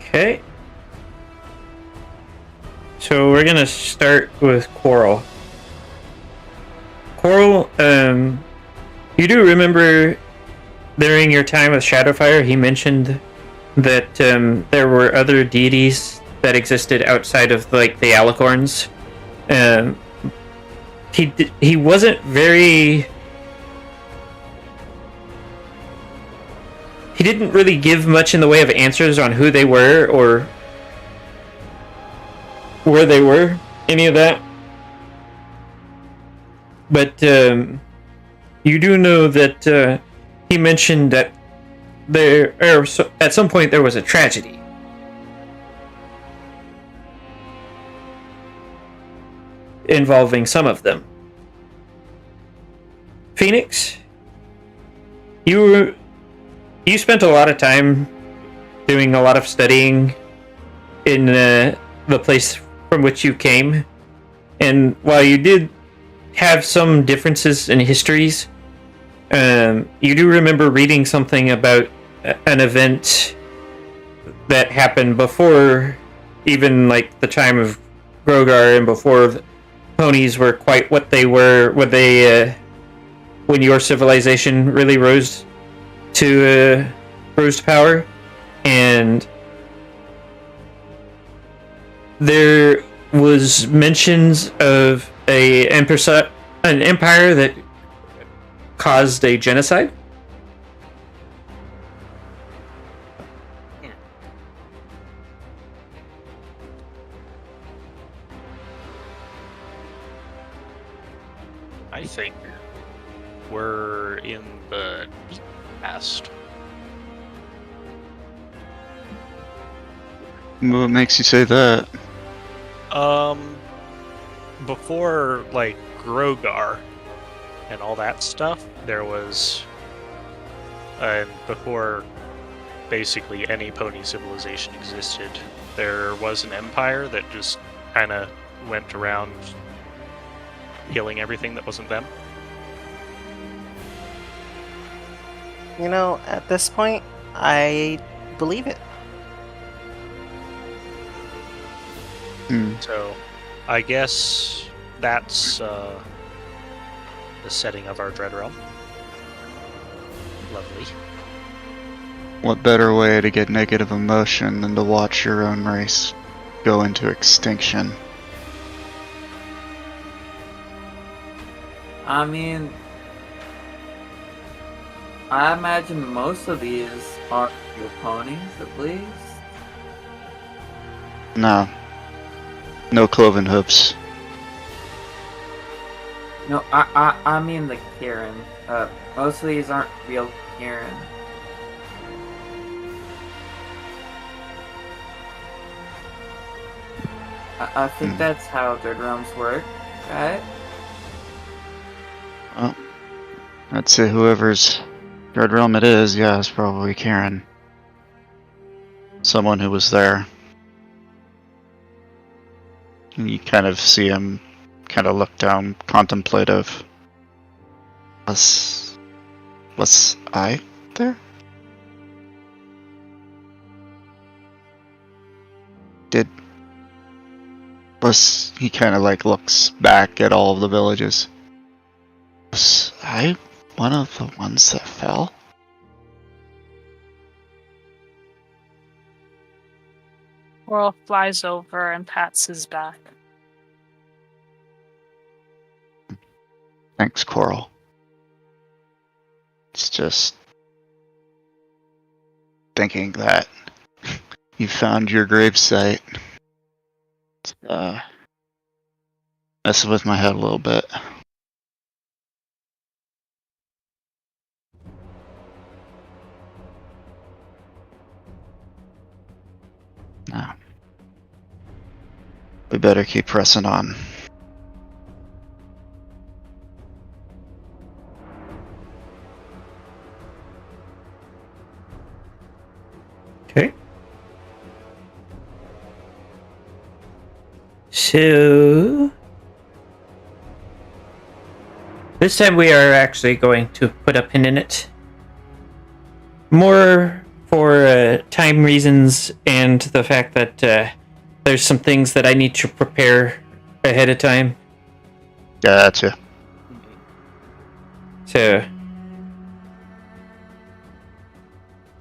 Okay. So we're gonna start with Coral. Coral, you do remember during your time with Shadowfire, he mentioned that there were other deities that existed outside of like the Alicorns. He wasn't very. He didn't really give much in the way of answers on who they were or where they were, any of that. But you do know that he mentioned that at some point there was a tragedy. involving some of them. Phoenix, you spent a lot of time doing a lot of studying in the place from which you came, and while you did have some differences in histories, you do remember reading something about an event that happened before even like the time of Grogar and before the ponies were quite what they were when your civilization really rose to power. And there was mentions of an empire that caused a genocide. I think we're in the past. What makes you say that? Before like Grogar and all that stuff, there was, and before basically any pony civilization existed, there was an empire that just kind of went around killing everything that wasn't them. You know, at this point, I believe it. So, I guess that's the setting of our Dread Realm. Lovely. What better way to get negative emotion than to watch your own race go into extinction? I mean, I imagine most of these are your ponies, at least. No. No cloven hooves. No, I mean the Kieran. Most of these aren't real Kieran. I think that's how Dread Realms work, right? Well, I'd say whoever's Dread Realm it is, yeah, it's probably Karen. Someone who was there. And you kind of see him kind of look down, contemplative. Was I there? He kind of like looks back at all of the villages. Was I one of the ones that fell? Coral flies over and pats his back. Thanks, Coral. It's just thinking that you found your gravesite. It's, messing with my head a little bit. Now, we better keep pressing on. Okay. So this time we are actually going to put a pin in it. More for time reasons and the fact that there's some things that I need to prepare ahead of time. Gotcha. So,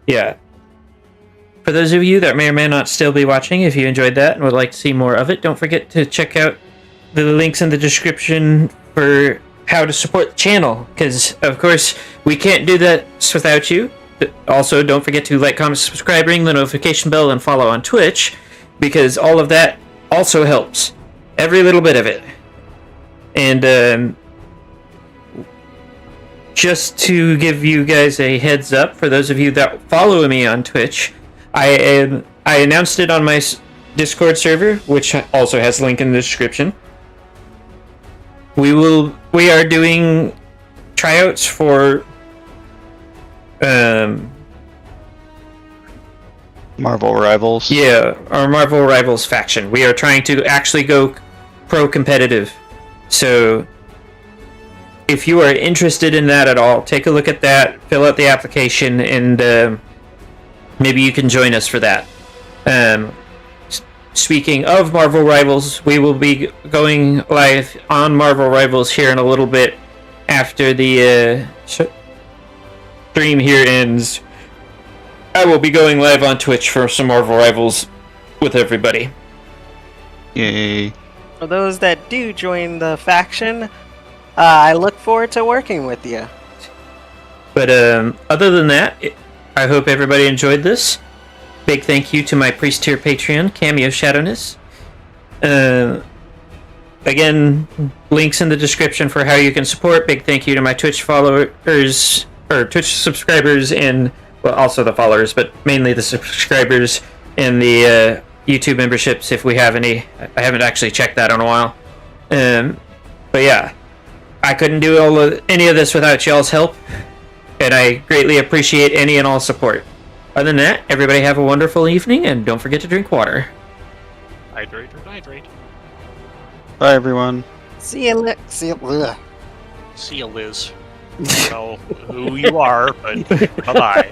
yeah. For those of you that may or may not still be watching, if you enjoyed that and would like to see more of it, don't forget to check out the links in the description for how to support the channel, because, of course, we can't do that without you. Also, don't forget to like, comment, subscribe, ring the notification bell, and follow on Twitch, because all of that also helps. Every little bit of it. And just to give you guys a heads up, for those of you that follow me on Twitch, I announced it on my Discord server, which also has a link in the description. we are doing tryouts for Marvel Rivals. our Marvel Rivals faction. We are trying to actually go pro competitive. So if you are interested in that at all, take a look at that, fill out the application, and maybe you can join us for that. Speaking of Marvel Rivals, we will be going live on Marvel Rivals here in a little bit after the stream here ends. I will be going live on Twitch for some Marvel Rivals with everybody. Yay. For those that do join the faction, I look forward to working with you. But other than that, I hope everybody enjoyed this. Big thank you to my priest tier Patreon, Cameo Shadowness. Again, links in the description for how you can support. Big thank you to my Twitch followers, or Twitch subscribers, and well, also the followers, but mainly the subscribers and the YouTube memberships, if we have any. I haven't actually checked that in a while. But yeah, I couldn't do any of this without y'all's help, and I greatly appreciate any and all support. Other than that, everybody have a wonderful evening, and don't forget to drink water. Hydrate or hydrate. Bye, everyone. See you. See you. See ya, Liz. I don't know who you are, but bye-bye.